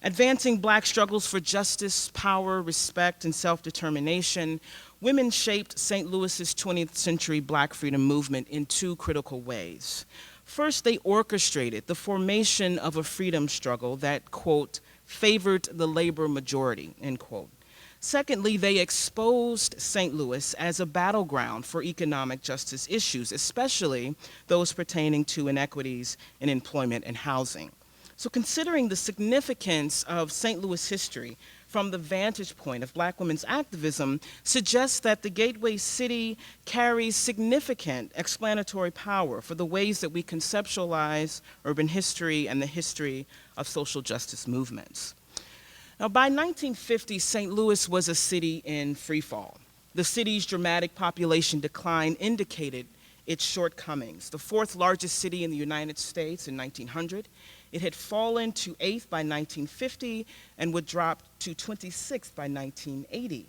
Advancing Black struggles for justice, power, respect, and self-determination, women shaped St. Louis's 20th century Black freedom movement in two critical ways. First, they orchestrated the formation of a freedom struggle that, quote, favored the labor majority, end quote. Secondly, they exposed St. Louis as a battleground for economic justice issues, especially those pertaining to inequities in employment and housing. So considering the significance of St. Louis history from the vantage point of Black women's activism suggests that the gateway city carries significant explanatory power for the ways that we conceptualize urban history and the history of social justice movements. Now, by 1950, St. Louis was a city in freefall. The city's dramatic population decline indicated its shortcomings. The fourth largest city in the United States in 1900, it had fallen to 8th by 1950 and would drop to 26th by 1980.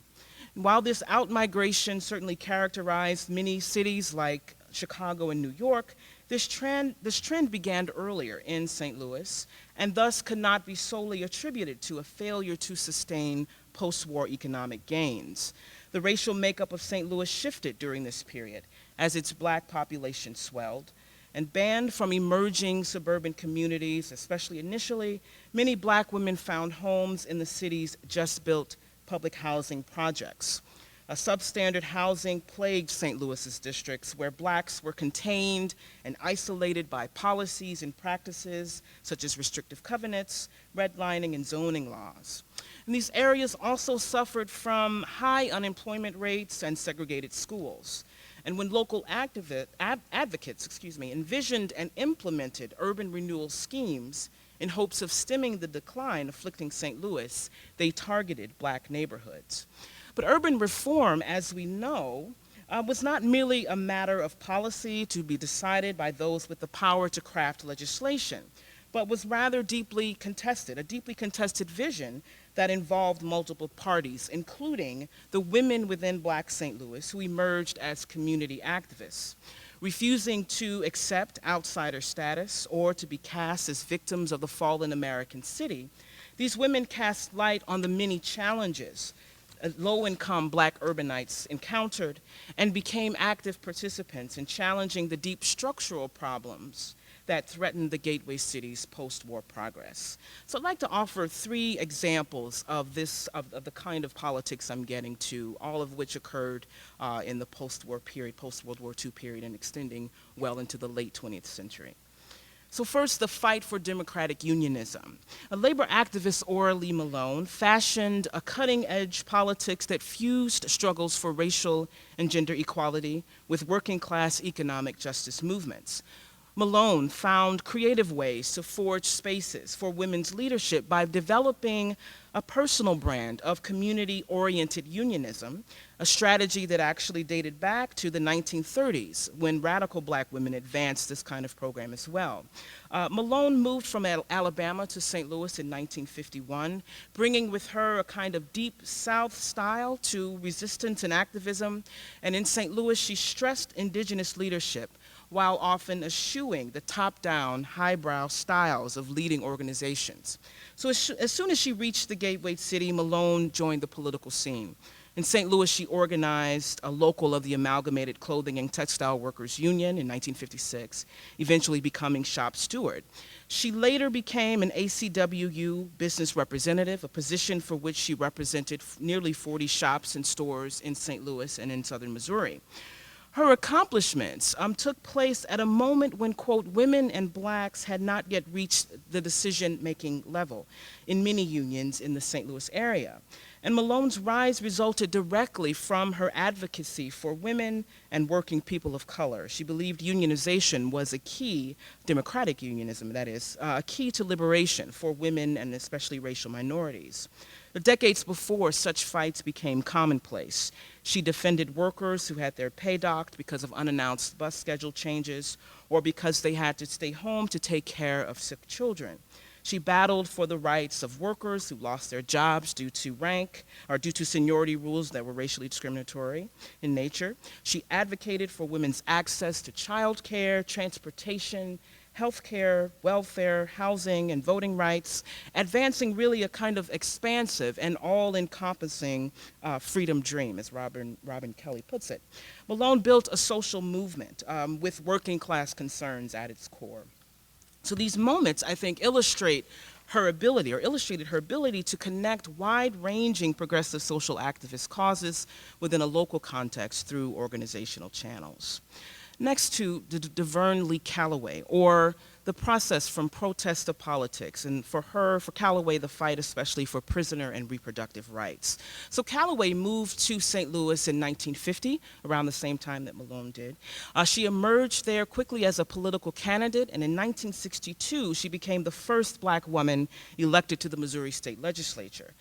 And while this outmigration certainly characterized many cities like Chicago and New York, this trend began earlier in St. Louis and thus could not be solely attributed to a failure to sustain post-war economic gains. The racial makeup of St. Louis shifted during this period as its Black population swelled, and banned from emerging suburban communities, especially initially, many Black women found homes in the city's just-built public housing projects. A substandard housing plagued St. Louis's districts where Blacks were contained and isolated by policies and practices such as restrictive covenants, redlining, and zoning laws. And these areas also suffered from high unemployment rates and segregated schools. And when local advocates envisioned and implemented urban renewal schemes in hopes of stemming the decline afflicting St. Louis, they targeted Black neighborhoods. But urban reform, as we know, was not merely a matter of policy to be decided by those with the power to craft legislation, but was rather deeply contested, a deeply contested vision that involved multiple parties, including the women within Black St. Louis who emerged as community activists. Refusing to accept outsider status or to be cast as victims of the fallen American city, these women cast light on the many challenges low-income Black urbanites encountered and became active participants in challenging the deep structural problems that threatened the gateway city's post-war progress. So I'd like to offer 3 examples of the kind of politics I'm getting to, all of which occurred in the post-war period, post-World War II period, and extending well into the late 20th century. So first, the fight for democratic unionism. A labor activist, Ora Lee Malone, fashioned a cutting-edge politics that fused struggles for racial and gender equality with working-class economic justice movements. Malone found creative ways to forge spaces for women's leadership by developing a personal brand of community-oriented unionism, a strategy that actually dated back to the 1930s when radical black women advanced this kind of program as well. Malone moved from Alabama to St. Louis in 1951, bringing with her a kind of deep South style to resistance and activism. And in St. Louis, she stressed indigenous leadership while often eschewing the top-down, highbrow styles of leading organizations. So as soon as she reached the gateway city, Malone joined the political scene. In St. Louis, she organized a local of the Amalgamated Clothing and Textile Workers Union in 1956, eventually becoming shop steward. She later became an ACWU business representative, a position for which she represented nearly 40 shops and stores in St. Louis and in southern Missouri. Her accomplishments took place at a moment when, quote, women and blacks had not yet reached the decision-making level in many unions in the St. Louis area. And Malone's rise resulted directly from her advocacy for women and working people of color. She believed unionization was a key, democratic unionism, that is, a key to liberation for women and especially racial minorities. The decades before such fights became commonplace, she defended workers who had their pay docked because of unannounced bus schedule changes or because they had to stay home to take care of sick children. She battled for the rights of workers who lost their jobs due to rank or due to seniority rules that were racially discriminatory in nature. She advocated for women's access to child care, transportation, healthcare, welfare, housing, and voting rights, advancing really a kind of expansive and all-encompassing freedom dream, as Robin Kelly puts it. Malone built a social movement with working class concerns at its core. So these moments, I think, illustrated her ability to connect wide-ranging progressive social activist causes within a local context through organizational channels. Next to DeVern Lee Calloway, or the process from protest to politics, and for Calloway, the fight especially for prisoner and reproductive rights. So Calloway moved to St. Louis in 1950, around the same time that Malone did. She emerged there quickly as a political candidate, and in 1962, she became the first black woman elected to the Missouri State Legislature,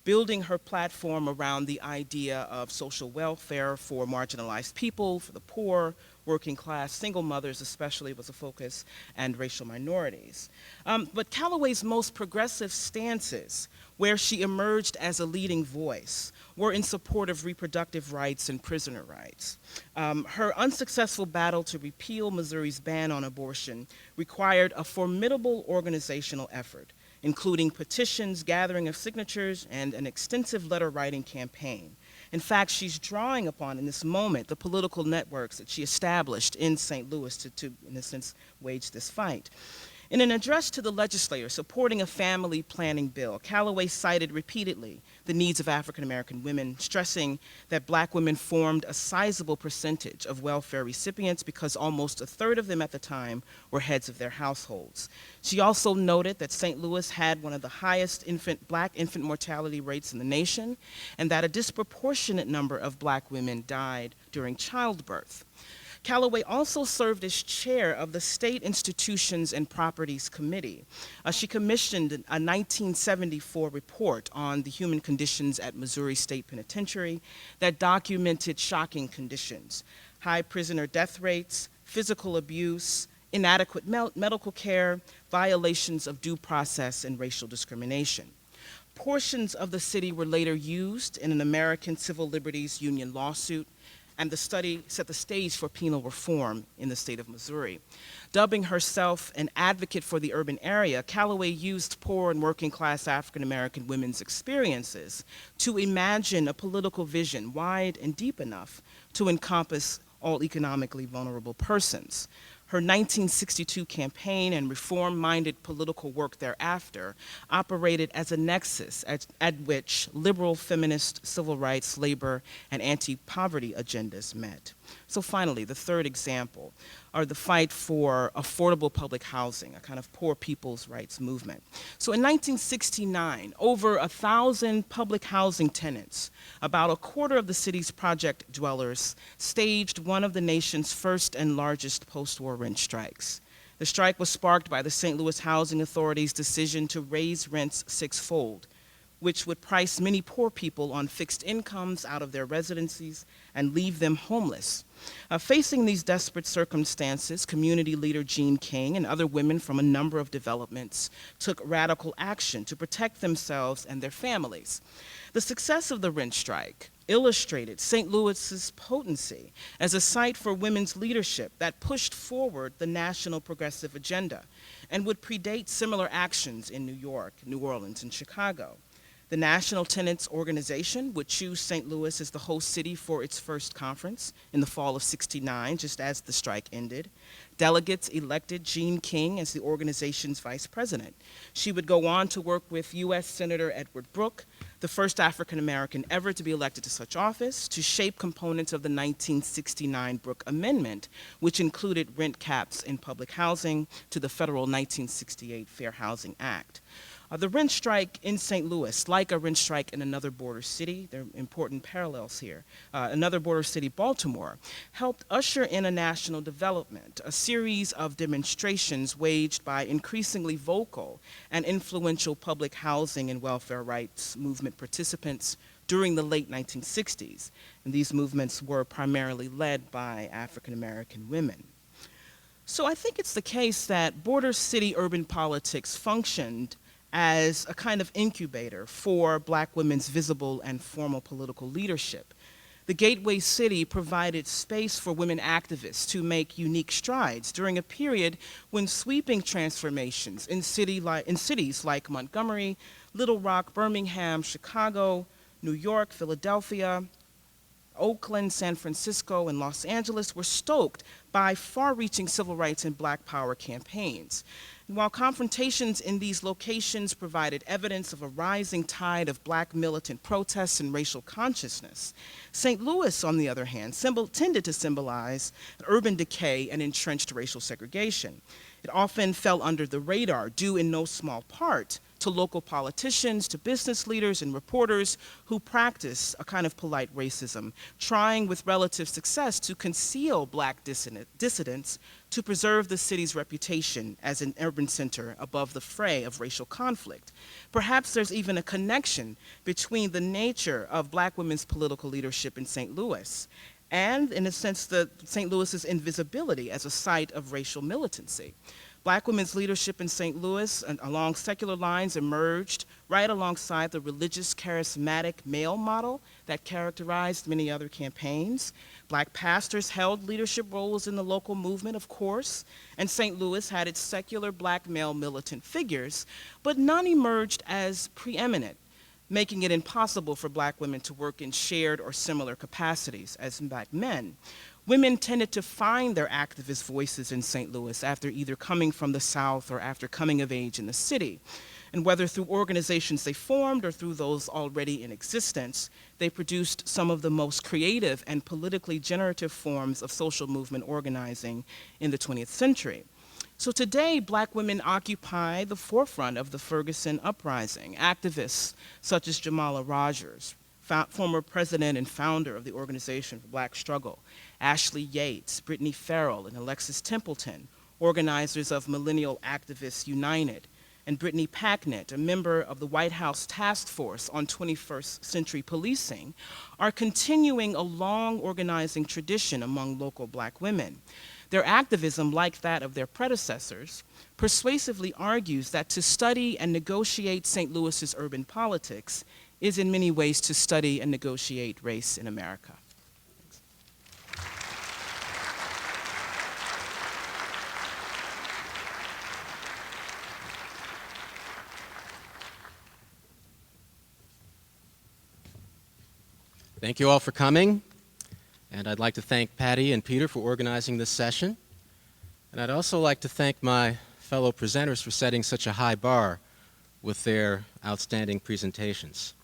building her platform around the idea of social welfare for marginalized people, for the poor, working class, single mothers especially was a focus, and racial minorities. But Calloway's most progressive stances, where she emerged as a leading voice, were in support of reproductive rights and prisoner rights. Her unsuccessful battle to repeal Missouri's ban on abortion required a formidable organizational effort, including petitions, gathering of signatures, and an extensive letter-writing campaign. In fact, she's drawing upon, in this moment, the political networks that she established in St. Louis to, in a sense, wage this fight. In an address to the legislature supporting a family planning bill, Calloway cited repeatedly the needs of African American women, stressing that black women formed a sizable percentage of welfare recipients because almost a third of them at the time were heads of their households. She also noted that St. Louis had one of the highest black infant mortality rates in the nation, and that a disproportionate number of black women died during childbirth. Calloway also served as chair of the State Institutions and Properties Committee. She commissioned a 1974 report on the human conditions at Missouri State Penitentiary that documented shocking conditions: high prisoner death rates, physical abuse, inadequate medical care, violations of due process, and racial discrimination. Portions of the city were later used in an American Civil Liberties Union lawsuit, and the study set the stage for penal reform in the state of Missouri. Dubbing herself an advocate for the urban area, Calloway used poor and working class African American women's experiences to imagine a political vision wide and deep enough to encompass all economically vulnerable persons. Her 1962 campaign and reform-minded political work thereafter operated as a nexus at which liberal feminist civil rights, labor, and anti-poverty agendas met. So finally, the third example are the fight for affordable public housing, a kind of poor people's rights movement. So in 1969, over 1,000 public housing tenants, about a quarter of the city's project dwellers, staged one of the nation's first and largest post-war rent strikes. The strike was sparked by the St. Louis Housing Authority's decision to raise rents sixfold, which would price many poor people on fixed incomes out of their residencies and leave them homeless. Facing these desperate circumstances, community leader Jean King and other women from a number of developments took radical action to protect themselves and their families. The success of the rent strike illustrated St. Louis's potency as a site for women's leadership that pushed forward the national progressive agenda and would predate similar actions in New York, New Orleans, and Chicago. The National Tenants Organization would choose St. Louis as the host city for its first conference in the fall of '69, just as the strike ended. Delegates elected Jean King as the organization's vice president. She would go on to work with U.S. Senator Edward Brooke, the first African American ever to be elected to such office, to shape components of the 1969 Brooke Amendment, which included rent caps in public housing, to the federal 1968 Fair Housing Act. The rent strike in St. Louis, like a rent strike in another border city, there are important parallels here, another border city, Baltimore, helped usher in a national development, a series of demonstrations waged by increasingly vocal and influential public housing and welfare rights movement participants during the late 1960s. And these movements were primarily led by African American women. So I think it's the case that border city urban politics functioned as a kind of incubator for Black women's visible and formal political leadership. The Gateway City provided space for women activists to make unique strides during a period when sweeping transformations in cities like Montgomery, Little Rock, Birmingham, Chicago, New York, Philadelphia, Oakland, San Francisco, and Los Angeles were stoked by far-reaching civil rights and Black power campaigns. And while confrontations in these locations provided evidence of a rising tide of Black militant protests and racial consciousness, St. Louis, on the other hand, tended to symbolize urban decay and entrenched racial segregation. It often fell under the radar, due in no small part to local politicians, to business leaders and reporters who practice a kind of polite racism, trying with relative success to conceal Black dissidents to preserve the city's reputation as an urban center above the fray of racial conflict. Perhaps there's even a connection between the nature of Black women's political leadership in St. Louis and, in a sense, the St. Louis's invisibility as a site of racial militancy. Black women's leadership in St. Louis along secular lines emerged right alongside the religious, charismatic male model that characterized many other campaigns. Black pastors held leadership roles in the local movement, of course, and St. Louis had its secular Black male militant figures, but none emerged as preeminent, making it impossible for Black women to work in shared or similar capacities as Black men. Women tended to find their activist voices in St. Louis after either coming from the South or after coming of age in the city. And whether through organizations they formed or through those already in existence, they produced some of the most creative and politically generative forms of social movement organizing in the 20th century. So today, Black women occupy the forefront of the Ferguson uprising. Activists such as Jamala Rogers, former president and founder of the Organization for Black Struggle, Ashley Yates, Brittany Farrell, and Alexis Templeton, organizers of Millennial Activists United, and Brittany Packnett, a member of the White House Task Force on 21st Century Policing, are continuing a long organizing tradition among local Black women. Their activism, like that of their predecessors, persuasively argues that to study and negotiate St. Louis's urban politics is in many ways to study and negotiate race in America. Thank you all for coming. And I'd like to thank Patty and Peter for organizing this session. And I'd also like to thank my fellow presenters for setting such a high bar with their outstanding presentations.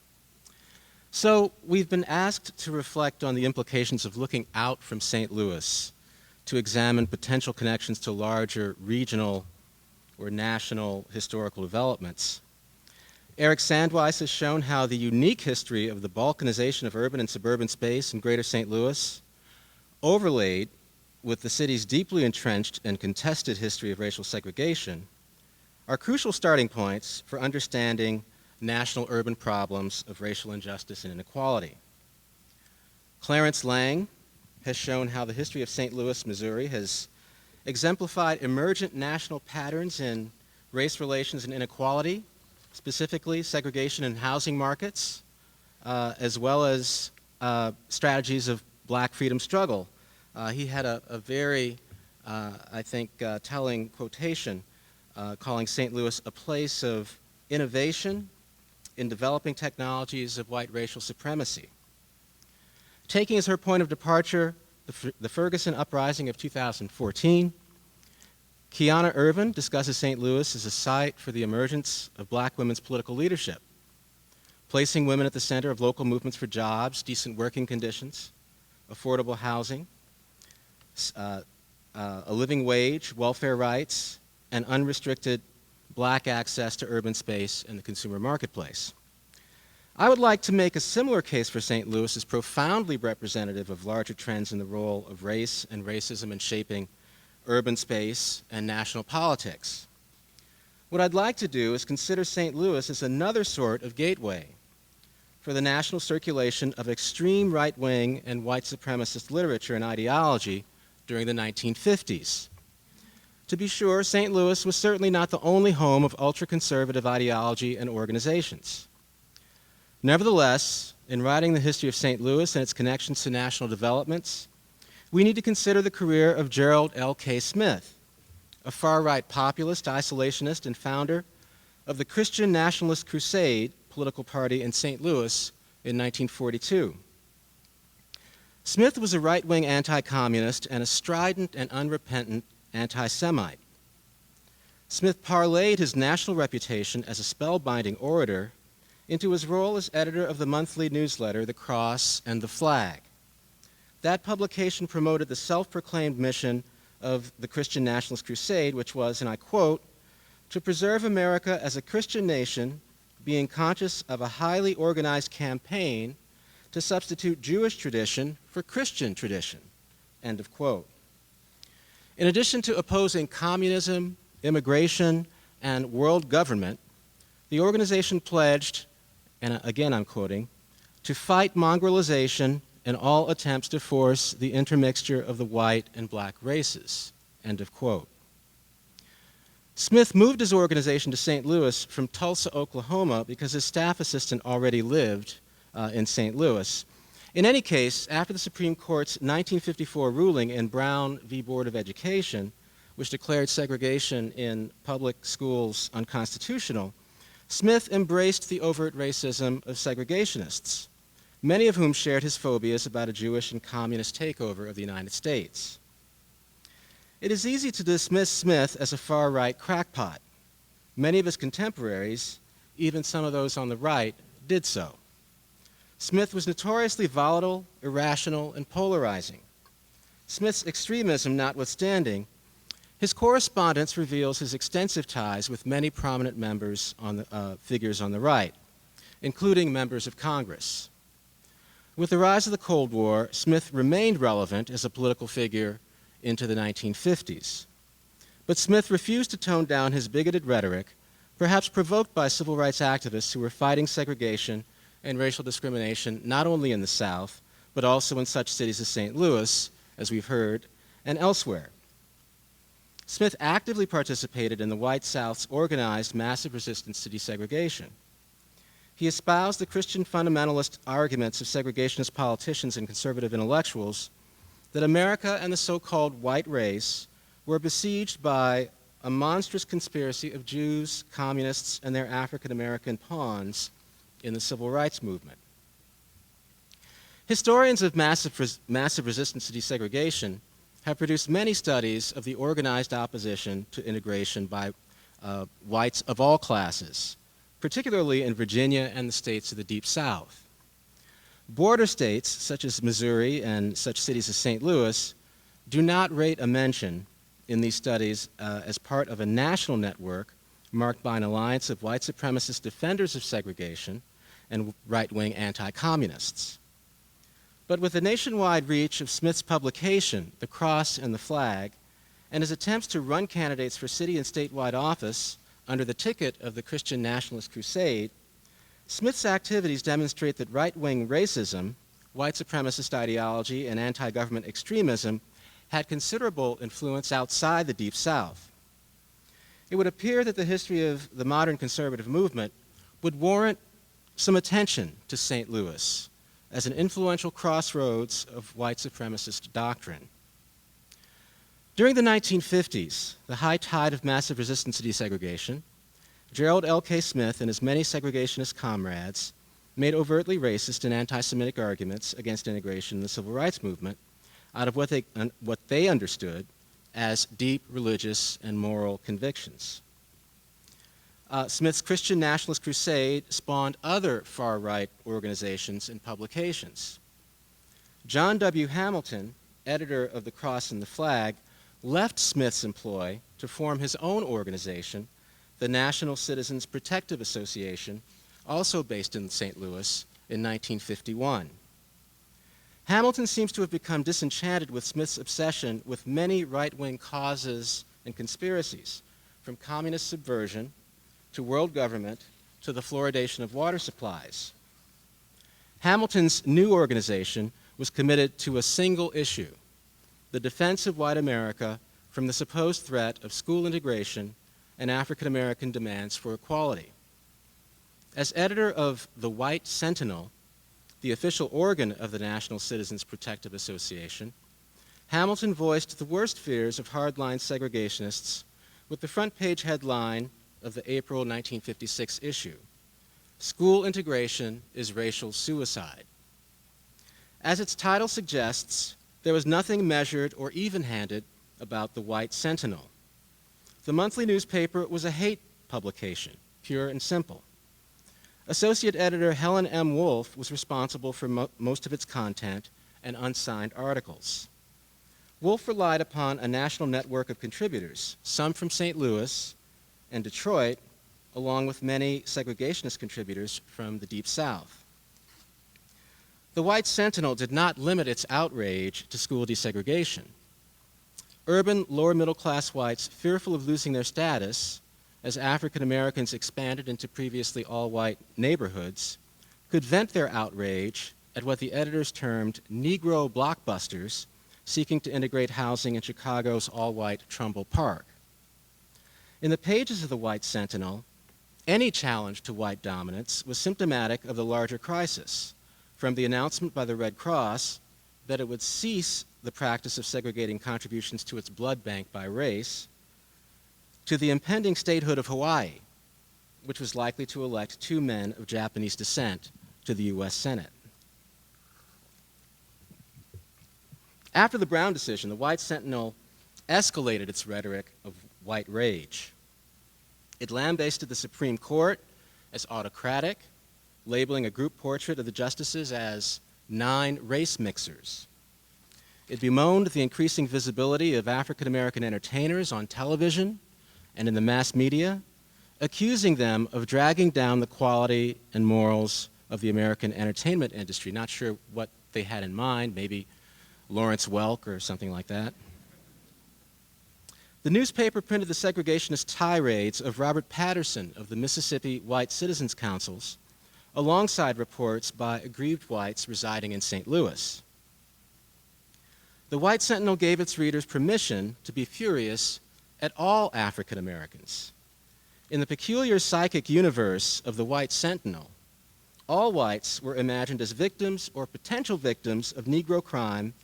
So we've been asked to reflect on the implications of looking out from St. Louis to examine potential connections to larger regional or national historical developments. Eric Sandweiss has shown how the unique history of the balkanization of urban and suburban space in greater St. Louis, overlaid with the city's deeply entrenched and contested history of racial segregation, are crucial starting points for understanding national urban problems of racial injustice and inequality. Clarence Lang has shown how the history of St. Louis, Missouri has exemplified emergent national patterns in race relations and inequality, specifically segregation in housing markets, as well as strategies of black freedom struggle. He had a very, I think, telling quotation calling St. Louis a place of innovation in developing technologies of white racial supremacy. Taking as her point of departure the Ferguson uprising of 2014, Keona Ervin discusses St. Louis as a site for the emergence of black women's political leadership, placing women at the center of local movements for jobs, decent working conditions, affordable housing, a living wage, welfare rights, and unrestricted black access to urban space and the consumer marketplace. I would like to make a similar case for St. Louis as profoundly representative of larger trends in the role of race and racism in shaping urban space and national politics. What I'd like to do is consider St. Louis as another sort of gateway for the national circulation of extreme right-wing and white supremacist literature and ideology during the 1950s. To be sure, St. Louis was certainly not the only home of ultra-conservative ideology and organizations. Nevertheless, in writing the history of St. Louis and its connections to national developments, we need to consider the career of Gerald L.K. Smith, a far-right populist, isolationist, and founder of the Christian Nationalist Crusade political party in St. Louis in 1942. Smith was a right-wing anti-communist and a strident and unrepentant anti-Semite. Smith parlayed his national reputation as a spellbinding orator into his role as editor of the monthly newsletter, The Cross and the Flag. That publication promoted the self-proclaimed mission of the Christian Nationalist Crusade, which was, and I quote, "to preserve America as a Christian nation, being conscious of a highly organized campaign to substitute Jewish tradition for Christian tradition," end of quote. In addition to opposing communism, immigration, and world government, the organization pledged, and again I'm quoting, "to fight mongrelization and all attempts to force the intermixture of the white and black races," end of quote. Smith moved his organization to St. Louis from Tulsa, Oklahoma, because his staff assistant already lived in St. Louis. In any case, after the Supreme Court's 1954 ruling in Brown v. Board of Education, which declared segregation in public schools unconstitutional, Smith embraced the overt racism of segregationists, many of whom shared his phobias about a Jewish and communist takeover of the United States. It is easy to dismiss Smith as a far-right crackpot. Many of his contemporaries, even some of those on the right, did so. Smith was notoriously volatile, irrational, and polarizing. Smith's extremism notwithstanding, his correspondence reveals his extensive ties with many prominent figures on the right, including members of Congress. With the rise of the Cold War, Smith remained relevant as a political figure into the 1950s. But Smith refused to tone down his bigoted rhetoric, perhaps provoked by civil rights activists who were fighting segregation and racial discrimination not only in the South, but also in such cities as St. Louis, as we've heard, and elsewhere. Smith actively participated in the white South's organized massive resistance to desegregation. He espoused the Christian fundamentalist arguments of segregationist politicians and conservative intellectuals that America and the so-called white race were besieged by a monstrous conspiracy of Jews, communists, and their African-American pawns in the civil rights movement. Historians of massive resistance to desegregation have produced many studies of the organized opposition to integration by whites of all classes, particularly in Virginia and the states of the Deep South. Border states, such as Missouri and such cities as St. Louis, do not rate a mention in these studies as part of a national network marked by an alliance of white supremacist defenders of segregation and right-wing anti-communists. But with the nationwide reach of Smith's publication, The Cross and the Flag, and his attempts to run candidates for city and statewide office under the ticket of the Christian Nationalist Crusade, Smith's activities demonstrate that right-wing racism, white supremacist ideology, and anti-government extremism had considerable influence outside the Deep South. It would appear that the history of the modern conservative movement would warrant some attention to St. Louis as an influential crossroads of white supremacist doctrine. During the 1950s, the high tide of massive resistance to desegregation, Gerald L.K. Smith and his many segregationist comrades made overtly racist and anti-Semitic arguments against integration in the civil rights movement out of what they understood as deep religious and moral convictions. Smith's Christian Nationalist Crusade spawned other far-right organizations and publications. John W. Hamilton, editor of The Cross and the Flag, left Smith's employ to form his own organization, the National Citizens Protective Association, also based in St. Louis, in 1951. Hamilton seems to have become disenchanted with Smith's obsession with many right-wing causes and conspiracies, from communist subversion to world government to the fluoridation of water supplies. Hamilton's new organization was committed to a single issue, the defense of white America from the supposed threat of school integration and African American demands for equality. As editor of The White Sentinel, the official organ of the National Citizens Protective Association, Hamilton voiced the worst fears of hardline segregationists with the front page headline of the April 1956 issue, "School Integration is Racial Suicide." As its title suggests, there was nothing measured or even-handed about the White Sentinel. The monthly newspaper was a hate publication, pure and simple. Associate editor Helen M. Wolfe was responsible for most of its content and unsigned articles. Wolfe relied upon a national network of contributors, some from St. Louis and Detroit, along with many segregationist contributors from the Deep South. The White Sentinel did not limit its outrage to school desegregation. Urban lower-middle-class whites, fearful of losing their status as African Americans expanded into previously all-white neighborhoods, could vent their outrage at what the editors termed Negro blockbusters seeking to integrate housing in Chicago's all-white Trumbull Park. In the pages of the White Sentinel, any challenge to white dominance was symptomatic of the larger crisis, from the announcement by the Red Cross that it would cease the practice of segregating contributions to its blood bank by race, to the impending statehood of Hawaii, which was likely to elect 2 men of Japanese descent to the U.S. Senate. After the Brown decision, the White Sentinel escalated its rhetoric of white rage. It lambasted the Supreme Court as autocratic, labeling a group portrait of the justices as 9 race mixers. It bemoaned the increasing visibility of African American entertainers on television and in the mass media, accusing them of dragging down the quality and morals of the American entertainment industry. Not sure what they had in mind, maybe Lawrence Welk or something like that. The newspaper printed the segregationist tirades of Robert Patterson of the Mississippi White Citizens Councils, alongside reports by aggrieved whites residing in St. Louis. The White Sentinel gave its readers permission to be furious at all African Americans. In the peculiar psychic universe of the White Sentinel, all whites were imagined as victims or potential victims of Negro crime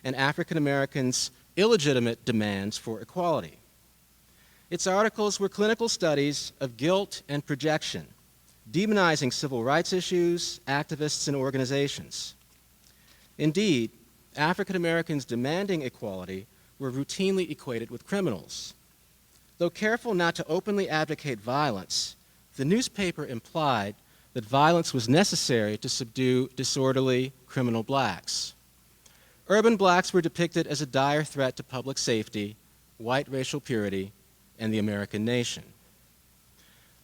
and African Americans' illegitimate demands for equality. Its articles were clinical studies of guilt and projection, demonizing civil rights issues, activists, and organizations. Indeed, African Americans demanding equality were routinely equated with criminals. Though careful not to openly advocate violence, the newspaper implied that violence was necessary to subdue disorderly criminal blacks. Urban blacks were depicted as a dire threat to public safety, white racial purity, and the American nation.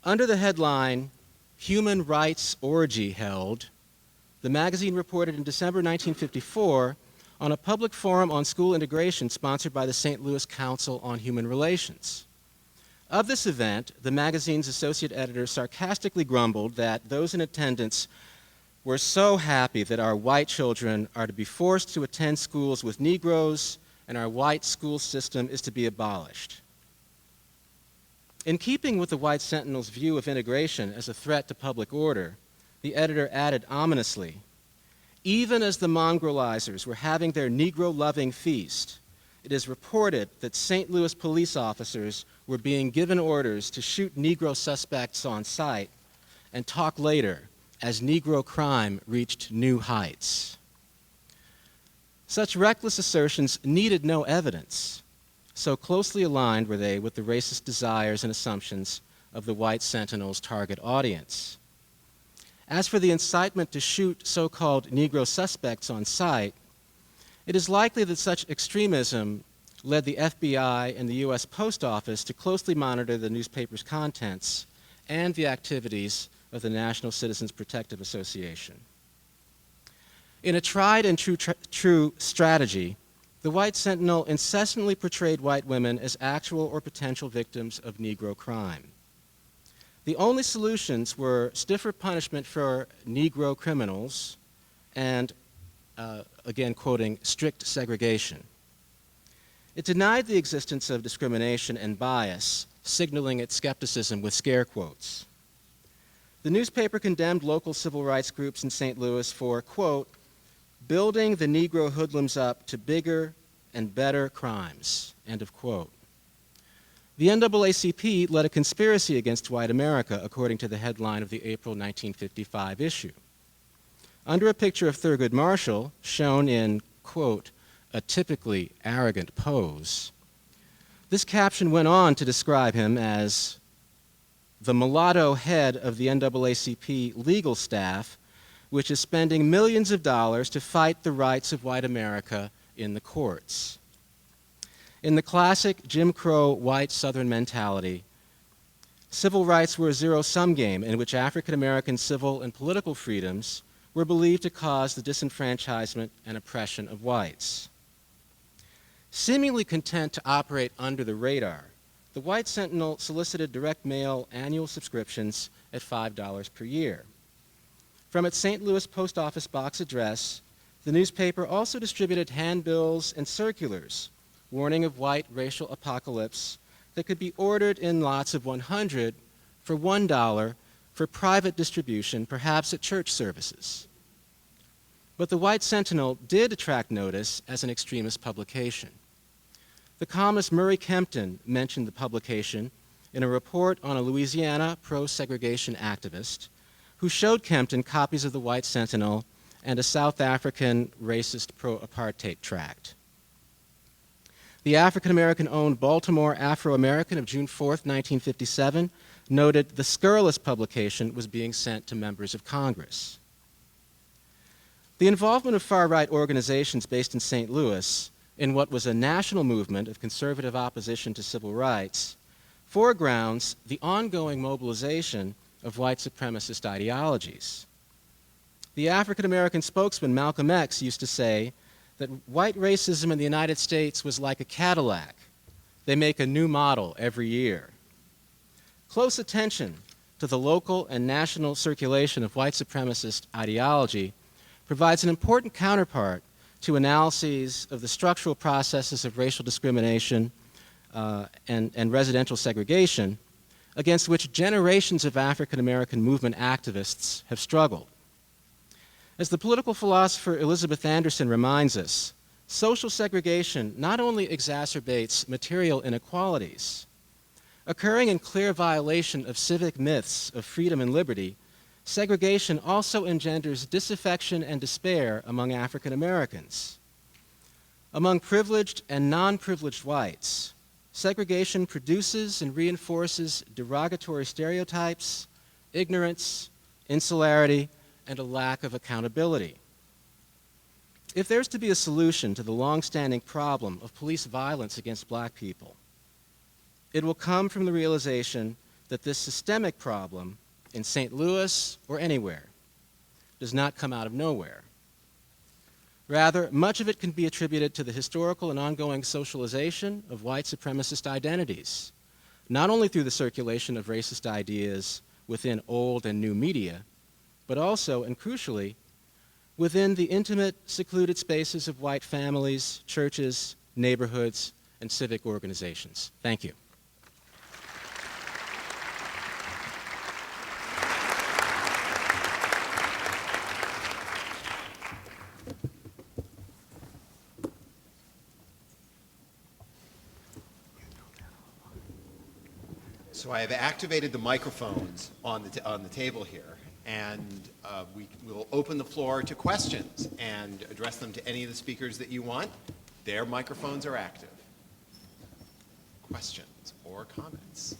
Under the headline, "Human Rights Orgy Held," the magazine reported in December 1954 on a public forum on school integration sponsored by the St. Louis Council on Human Relations. Of this event, the magazine's associate editor sarcastically grumbled that those in attendance were so happy that our white children are to be forced to attend schools with Negroes and our white school system is to be abolished. In keeping with the White Sentinel's view of integration as a threat to public order, the editor added ominously, even as the mongrelizers were having their Negro-loving feast, it is reported that St. Louis police officers were being given orders to shoot Negro suspects on sight and talk later as Negro crime reached new heights. Such reckless assertions needed no evidence, so closely aligned were they with the racist desires and assumptions of the White Sentinel's target audience. As for the incitement to shoot so-called Negro suspects on sight, it is likely that such extremism led the FBI and the U.S. Post Office to closely monitor the newspaper's contents and the activities of the National Citizens Protective Association. In a tried and true strategy, the White Sentinel incessantly portrayed white women as actual or potential victims of Negro crime. The only solutions were stiffer punishment for Negro criminals and, again quoting, strict segregation. It denied the existence of discrimination and bias, signaling its skepticism with scare quotes. The newspaper condemned local civil rights groups in St. Louis for, quote, building the Negro hoodlums up to bigger and better crimes, end of quote. The NAACP led a conspiracy against white America, according to the headline of the April 1955 issue. Under a picture of Thurgood Marshall, shown in, quote, a typically arrogant pose, this caption went on to describe him as the mulatto head of the NAACP legal staff, which is spending millions of dollars to fight the rights of white America in the courts. In the classic Jim Crow white Southern mentality, civil rights were a zero-sum game in which African American civil and political freedoms were believed to cause the disenfranchisement and oppression of whites. Seemingly content to operate under the radar, the White Sentinel solicited direct mail annual subscriptions at $5 per year. From its St. Louis post office box address, the newspaper also distributed handbills and circulars warning of white racial apocalypse that could be ordered in lots of 100 for $1 for private distribution, perhaps at church services. But the White Sentinel did attract notice as an extremist publication. The columnist Murray Kempton mentioned the publication in a report on a Louisiana pro-segregation activist who showed Kempton copies of the White Sentinel and a South African racist pro-apartheid tract. The African-American-owned Baltimore Afro-American of June 4th, 1957, noted the scurrilous publication was being sent to members of Congress. The involvement of far-right organizations based in St. Louis in what was a national movement of conservative opposition to civil rights foregrounds the ongoing mobilization of white supremacist ideologies. The African-American spokesman Malcolm X used to say that white racism in the United States was like a Cadillac. They make a new model every year. Close attention to the local and national circulation of white supremacist ideology provides an important counterpart to analyses of the structural processes of racial discrimination and residential segregation against which generations of African American movement activists have struggled. As the political philosopher Elizabeth Anderson reminds us, social segregation not only exacerbates material inequalities, occurring in clear violation of civic myths of freedom and liberty, segregation also engenders disaffection and despair among African Americans. Among privileged and non-privileged whites, segregation produces and reinforces derogatory stereotypes, ignorance, insularity, and a lack of accountability. If there's to be a solution to the long-standing problem of police violence against black people, it will come from the realization that this systemic problem in St. Louis or anywhere does not come out of nowhere. Rather, much of it can be attributed to the historical and ongoing socialization of white supremacist identities, not only through the circulation of racist ideas within old and new media, but also, and crucially, within the intimate, secluded spaces of white families, churches, neighborhoods, and civic organizations. Thank you. So I have activated the microphones on the table here, and we will open the floor to questions and address them to any of the speakers that you want. Their microphones are active. Questions or comments?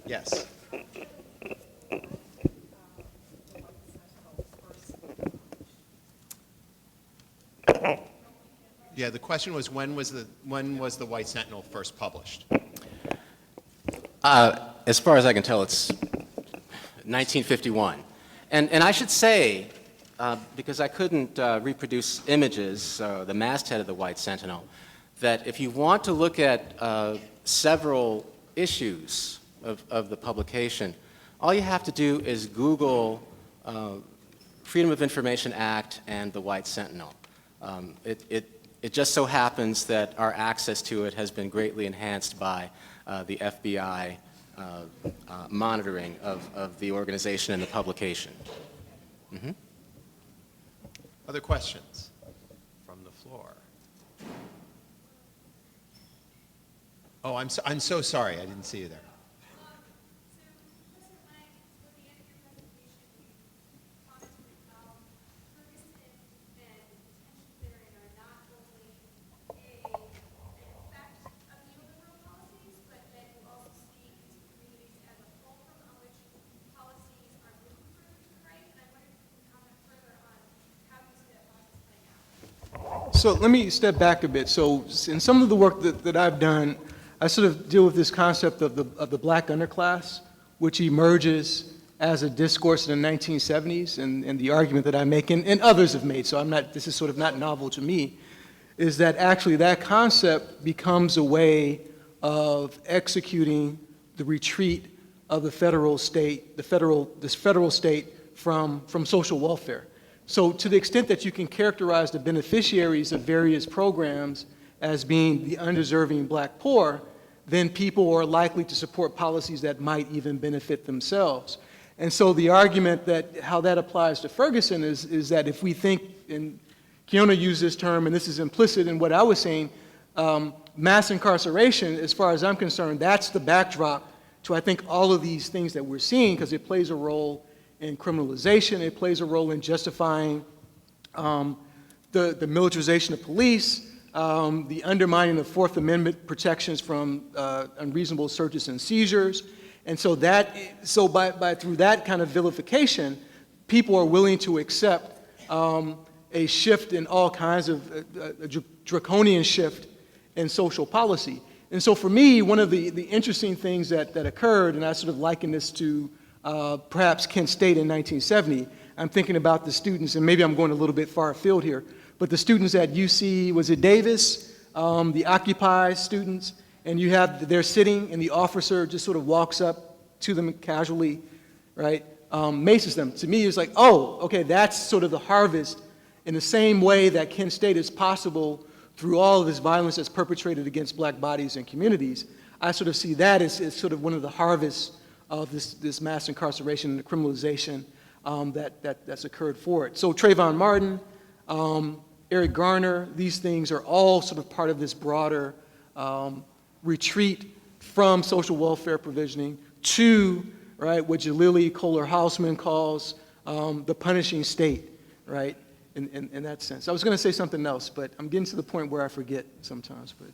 Yes. Yeah, the question was when was the White Sentinel first published? As far as I can tell, it's 1951. And I should say, because I couldn't reproduce images, the masthead of the White Sentinel, that if you want to look at several issues of the publication, all you have to do is Google Freedom of Information Act and the White Sentinel. It just so happens that our access to it has been greatly enhanced by the FBI monitoring of the organization and the publication. Mm-hmm. Other questions from the floor? Oh, I'm so sorry. I didn't see you there. So let me step back a bit. So in some of the work that I've done, I sort of deal with this concept of the black underclass, which emerges as a discourse in the 1970s, and the argument that I make, and others have made, so this is sort of not novel to me, is that actually that concept becomes a way of executing the retreat of the federal state, this federal state from social welfare. So to the extent that you can characterize the beneficiaries of various programs as being the undeserving black poor, then people are likely to support policies that might even benefit themselves. And so the argument that how that applies to Ferguson is that if we think, and Keona used this term, and this is implicit in what I was saying, mass incarceration, as far as I'm concerned, that's the backdrop to, I think, all of these things that we're seeing, because it plays a role in criminalization, it plays a role in justifying the militarization of police, the undermining of Fourth Amendment protections from unreasonable searches and seizures. And so through that kind of vilification, people are willing to accept a shift in all kinds of, a draconian shift in social policy. And so for me, one of the interesting things that occurred, and I sort of liken this to perhaps Kent State in 1970, I'm thinking about the students, and maybe I'm going a little bit far afield here, but the students at UC, was it Davis, the Occupy students, and they're sitting, and the officer just sort of walks up to them casually, right, maces them. To me, it's like, oh, okay, that's sort of the harvest in the same way that Kent State is possible through all of this violence that's perpetrated against black bodies and communities. I sort of see that as sort of one of the harvests of this mass incarceration and the criminalization that's occurred for it. So Trayvon Martin, Eric Garner, these things are all sort of part of this broader retreat from social welfare provisioning to, right, what Jalili Kohler-Hausman calls the punishing state, right, in that sense. I was going to say something else, but I'm getting to the point where I forget sometimes. But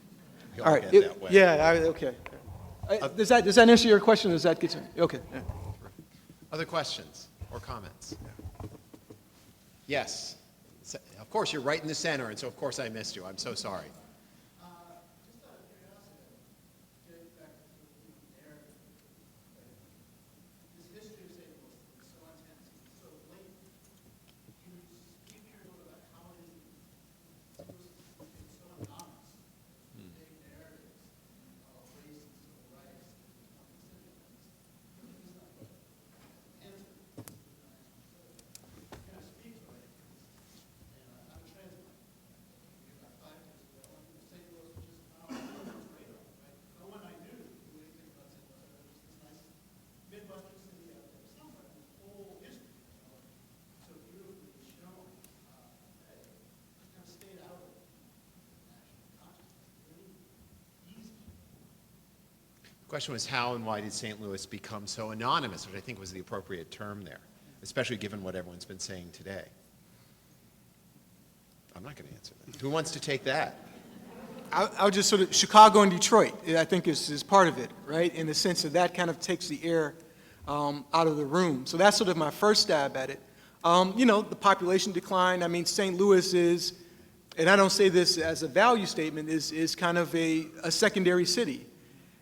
all right, okay. Does that answer your question? Does that get you? Okay. Yeah. Other questions or comments? Yes. Of course, you're right in the center, and so of course I missed you. I'm so sorry. The question was how and why did St. Louis become so anonymous, which I think was the appropriate term there, especially given what everyone's been saying today. I'm not going to answer that. Who wants to take that? I'll just sort of, Chicago and Detroit, I think is part of it, right? In the sense that kind of takes the air out of the room. So that's sort of my first stab at it. You know, the population decline, I mean, St. Louis is, and I don't say this as a value statement, is kind of a secondary city.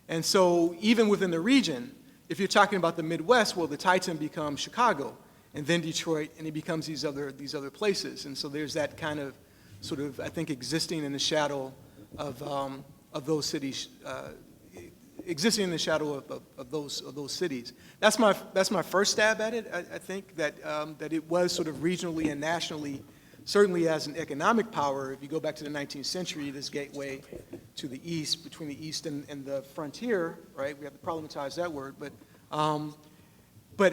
And so even within the region, if you're talking about the Midwest, well, the Titan becomes Chicago, and then Detroit, and it becomes these other places. And so there's that kind of sort of, I think, existing in the shadow of those cities, existing in the shadow of those cities. That's my first stab at it. I think that it was sort of regionally and nationally, certainly as an economic power. If you go back to the 19th century, this gateway to the east, between the east and the frontier, right? We have to problematize that word, but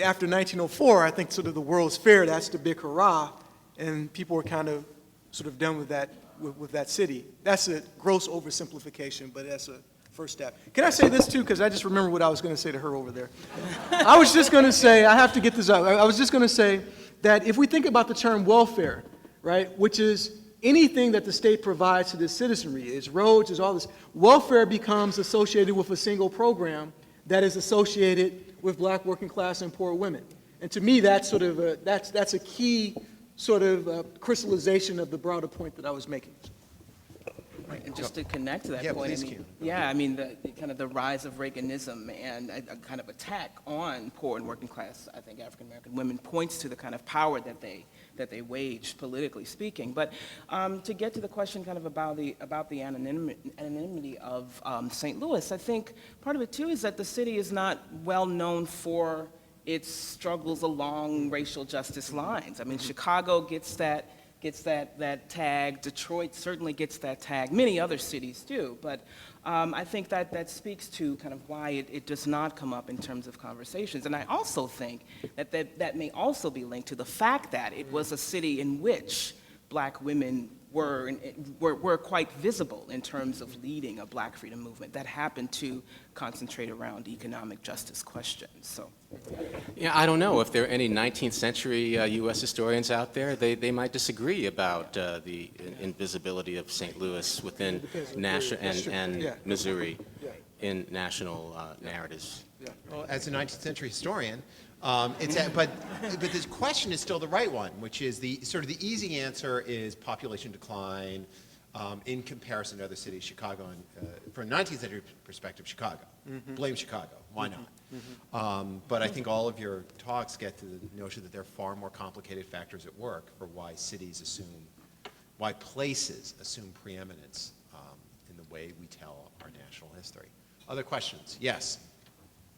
after 1904, I think sort of the World's Fair, that's the big hurrah, and people were kind of sort of done with that city. That's a gross oversimplification, but that's a first step. Can I say this too? Because I just remember what I was going to say to her over there. I was just going to say, I have to get this out. I was just going to say that if we think about the term welfare, right, which is anything that the state provides to the citizenry, is roads, is all this, welfare becomes associated with a single program that is associated with black working class and poor women. And to me, that's sort of that's a key sort of crystallization of the broader point that I was making. Right, and just to connect to that Yeah, point, please, I mean, Keona. yeah, I mean, the kind of the rise of Reaganism and a kind of attack on poor and working class, I think, African American women points to the kind of power that they waged, politically speaking. But to get to the question kind of about the anonymity of St. Louis, I think part of it too is that the city is not well known for its struggles along racial justice lines. I mean, Chicago gets that tag. Detroit certainly gets that tag. Many other cities do. But I think that speaks to kind of why it does not come up in terms of conversations. And I also think that may also be linked to the fact that it was a city in which black women were quite visible in terms of leading a black freedom movement that happened to concentrate around economic justice questions. So. Yeah, I don't know if there are any 19th century U.S. historians out there. They might disagree about the invisibility of St. Louis within national and Missouri in national narratives. Well, as a 19th century historian, but this question is still the right one, which is the easy answer is population decline in comparison to other cities. Chicago, and from a 19th century perspective, Chicago. Blame Chicago. Why not? But I think all of your talks get to the notion that there are far more complicated factors at work for why places assume preeminence in the way we tell our national history. Other questions? Yes.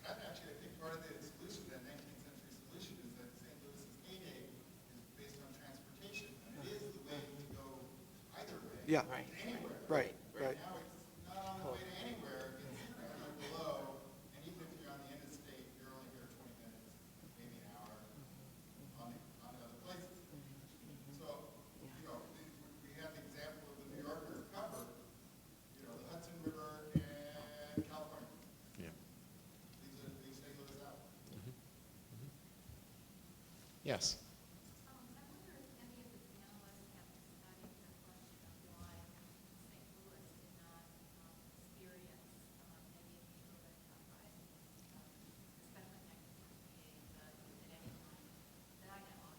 Actually, I think part of the solution, that 19th century solution, is that St. Louis's heyday is based on transportation, and it is the way to go either way. Yeah. Right. Anywhere. Right. Now it's not on the way to anywhere, it's kind of below, and even if you're on the interstate, you're only here 20 minutes, maybe an hour, on other places. So, we have the example of the New Yorker cover, the Hudson River and California. Yeah. These St. Louis out. Yes. I wonder if any of the panelists have studied the question of why St. Louis did not experience any of the urban uprisings, especially in 1958, at any time that I know of.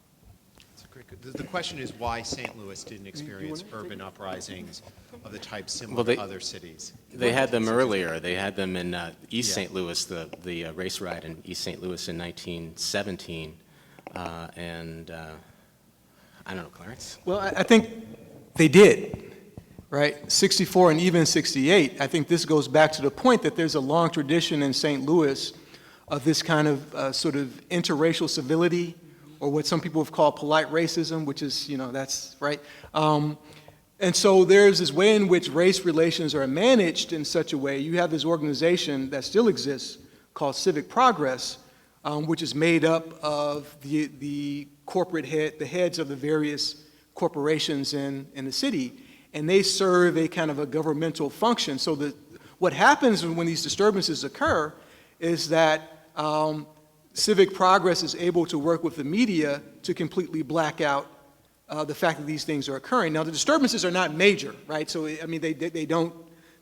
That's a great. The question is why St. Louis didn't experience urban uprisings of the type similar to other cities. They had them earlier. They had them in East Yeah. St. Louis, the race riot in East St. Louis in 1917. I don't know, Clarence? Well, I think they did, right? 64 and even 68. I think this goes back to the point that there's a long tradition in St. Louis of this kind of sort of interracial civility, or what some people have called polite racism, which is, that's right. And so there's this way in which race relations are managed in such a way. You have this organization that still exists called Civic Progress, which is made up of the corporate the heads of the various corporations in the city, and they serve a kind of a governmental function. So What happens when these disturbances occur is that civic progress is able to work with the media to completely black out the fact that these things are occurring. Now, the disturbances are not major, right? So, I mean, they don't,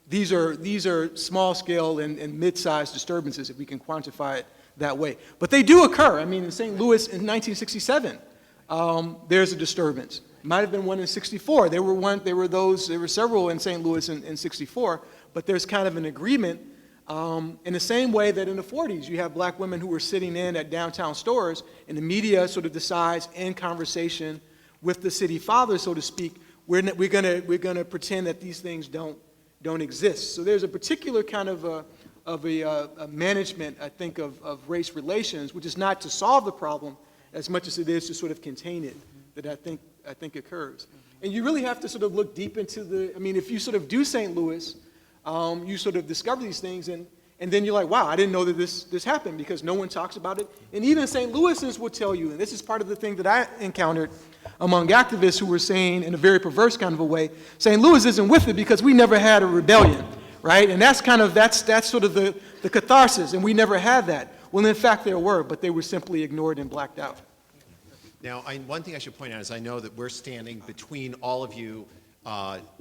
these are small scale and mid-sized disturbances, if we can quantify it that way. But they do occur. I mean, in St. Louis in 1967, there's a disturbance. Might have been one in 64. There were several in St. Louis in 64, but there's kind of an agreement in the same way that in the 40s you have black women who were sitting in at downtown stores, and the media sort of decides in conversation with the city fathers, so to speak, we're gonna pretend that these things don't exist. So there's a particular kind of a management, I think, of race relations, which is not to solve the problem as much as it is to sort of contain it, that I think occurs. And you really have to sort of look deep into I mean, if you sort of do St. Louis, you sort of discover these things, and then you're like, wow, I didn't know that this happened, because no one talks about it. And even St. Louisans will tell you, and this is part of the thing that I encountered among activists who were saying, in a very perverse kind of a way, St. Louis isn't with it because we never had a rebellion, right? And that's sort of the catharsis, and we never had that. Well, in fact, there were, but they were simply ignored and blacked out. Now, one thing I should point out is I know that we're standing between all of you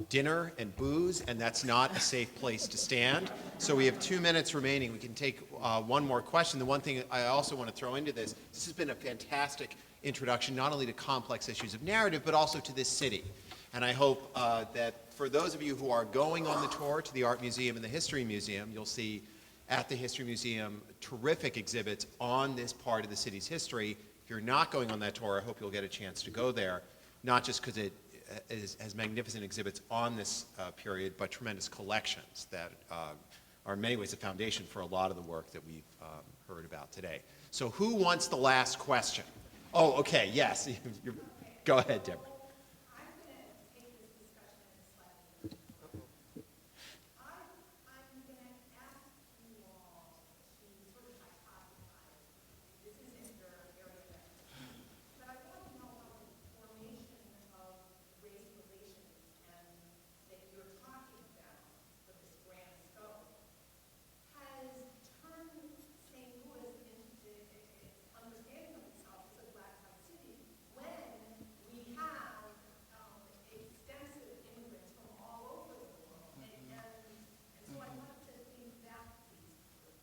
dinner and booze, and that's not a safe place to stand. So we have 2 minutes remaining. We can take one more question. The one thing I also want to throw into this has been a fantastic introduction, not only to complex issues of narrative, but also to this city. And I hope that for those of you who are going on the tour to the Art Museum and the History Museum, you'll see at the History Museum terrific exhibits on this part of the city's history. If you're not going on that tour, I hope you'll get a chance to go there, not just because it has magnificent exhibits on this period, but tremendous collections that are in many ways the foundation for a lot of the work that we've heard about today. So who wants the last question? Oh, okay, yes. Go ahead, Deborah. I'm going to take this discussion in a slightly different way. I'm going to ask you all to sort of hypothesize. This isn't your area of expertise, but I want to know how the formation of race relations and that you're talking about with this grand scope has turned St. Louis into understanding of itself as a black white city when we have extensive immigrants from all over the world. And so I wanted to think that piece through.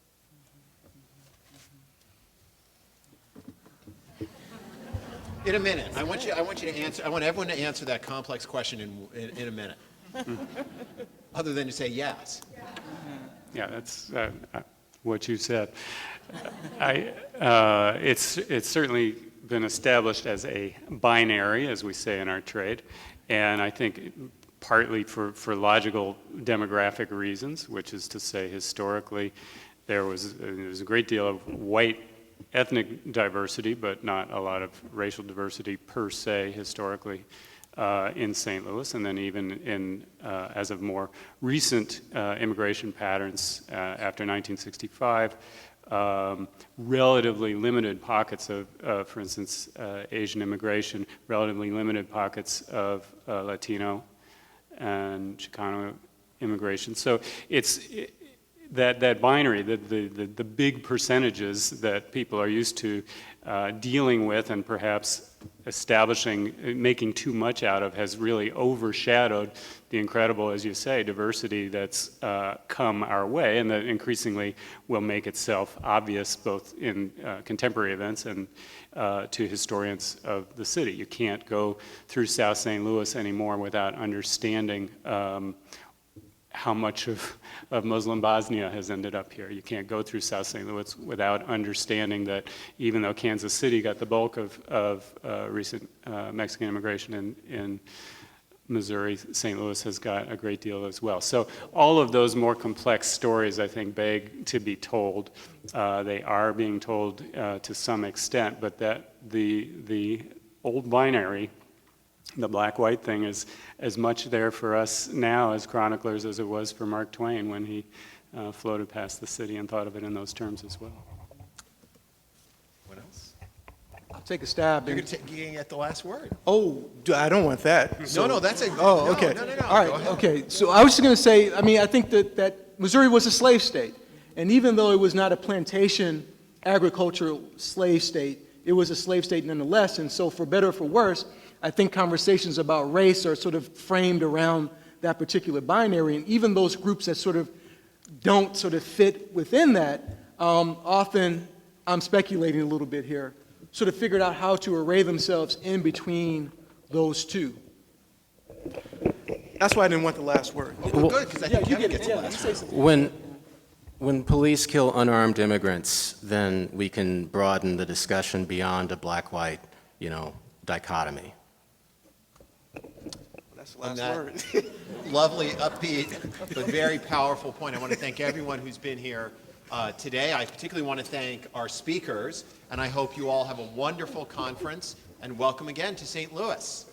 In a minute. I want you to answer. I want everyone to answer that complex question in a minute. Other than to say yes. Yeah, that's what you said. It's certainly been established as a binary, as we say in our trade, and I think partly for logical demographic reasons, which is to say historically there was a great deal of white ethnic diversity, but not a lot of racial diversity per se historically in St. Louis, and then even in as of more recent immigration patterns after 1965, relatively limited pockets of, for instance, Asian immigration, relatively limited pockets of Latino and Chicano immigration. So that binary, the big percentages that people are used to dealing with and perhaps making too much out of, has really overshadowed the incredible, as you say, diversity that's come our way, and that increasingly will make itself obvious both in contemporary events and to historians of the city. You can't go through South St. Louis anymore without understanding how much of Muslim Bosnia has ended up here. You can't go through South St. Louis without understanding that even though Kansas City got the bulk of recent Mexican immigration in Missouri, St. Louis has got a great deal as well. So all of those more complex stories, I think, beg to be told. They are being told to some extent, but that the old binary, the black-white thing, is as much there for us now as chroniclers as it was for Mark Twain when he floated past the city and thought of it in those terms as well. What else? I'll take a stab. You're going to get the last word. Oh, I don't want that. No, that's a... Oh, no, okay. No. All right, Go ahead. okay. So I was just going to say, I mean, I think that Missouri was a slave state. And even though it was not a plantation agricultural slave state, it was a slave state nonetheless. And so for better or for worse, I think conversations about race are sort of framed around that particular binary. And even those groups that sort of don't sort of fit within that, often, I'm speculating a little bit here, sort of figured out how to array themselves in between those two. That's why I didn't want the last word. Well, good, because I think Kevin gets the last word. When police kill unarmed immigrants, then we can broaden the discussion beyond a black-white, dichotomy. That's the On last that word. lovely, upbeat, but very powerful point, I want to thank everyone who's been here today. I particularly want to thank our speakers, and I hope you all have a wonderful conference, and welcome again to St. Louis.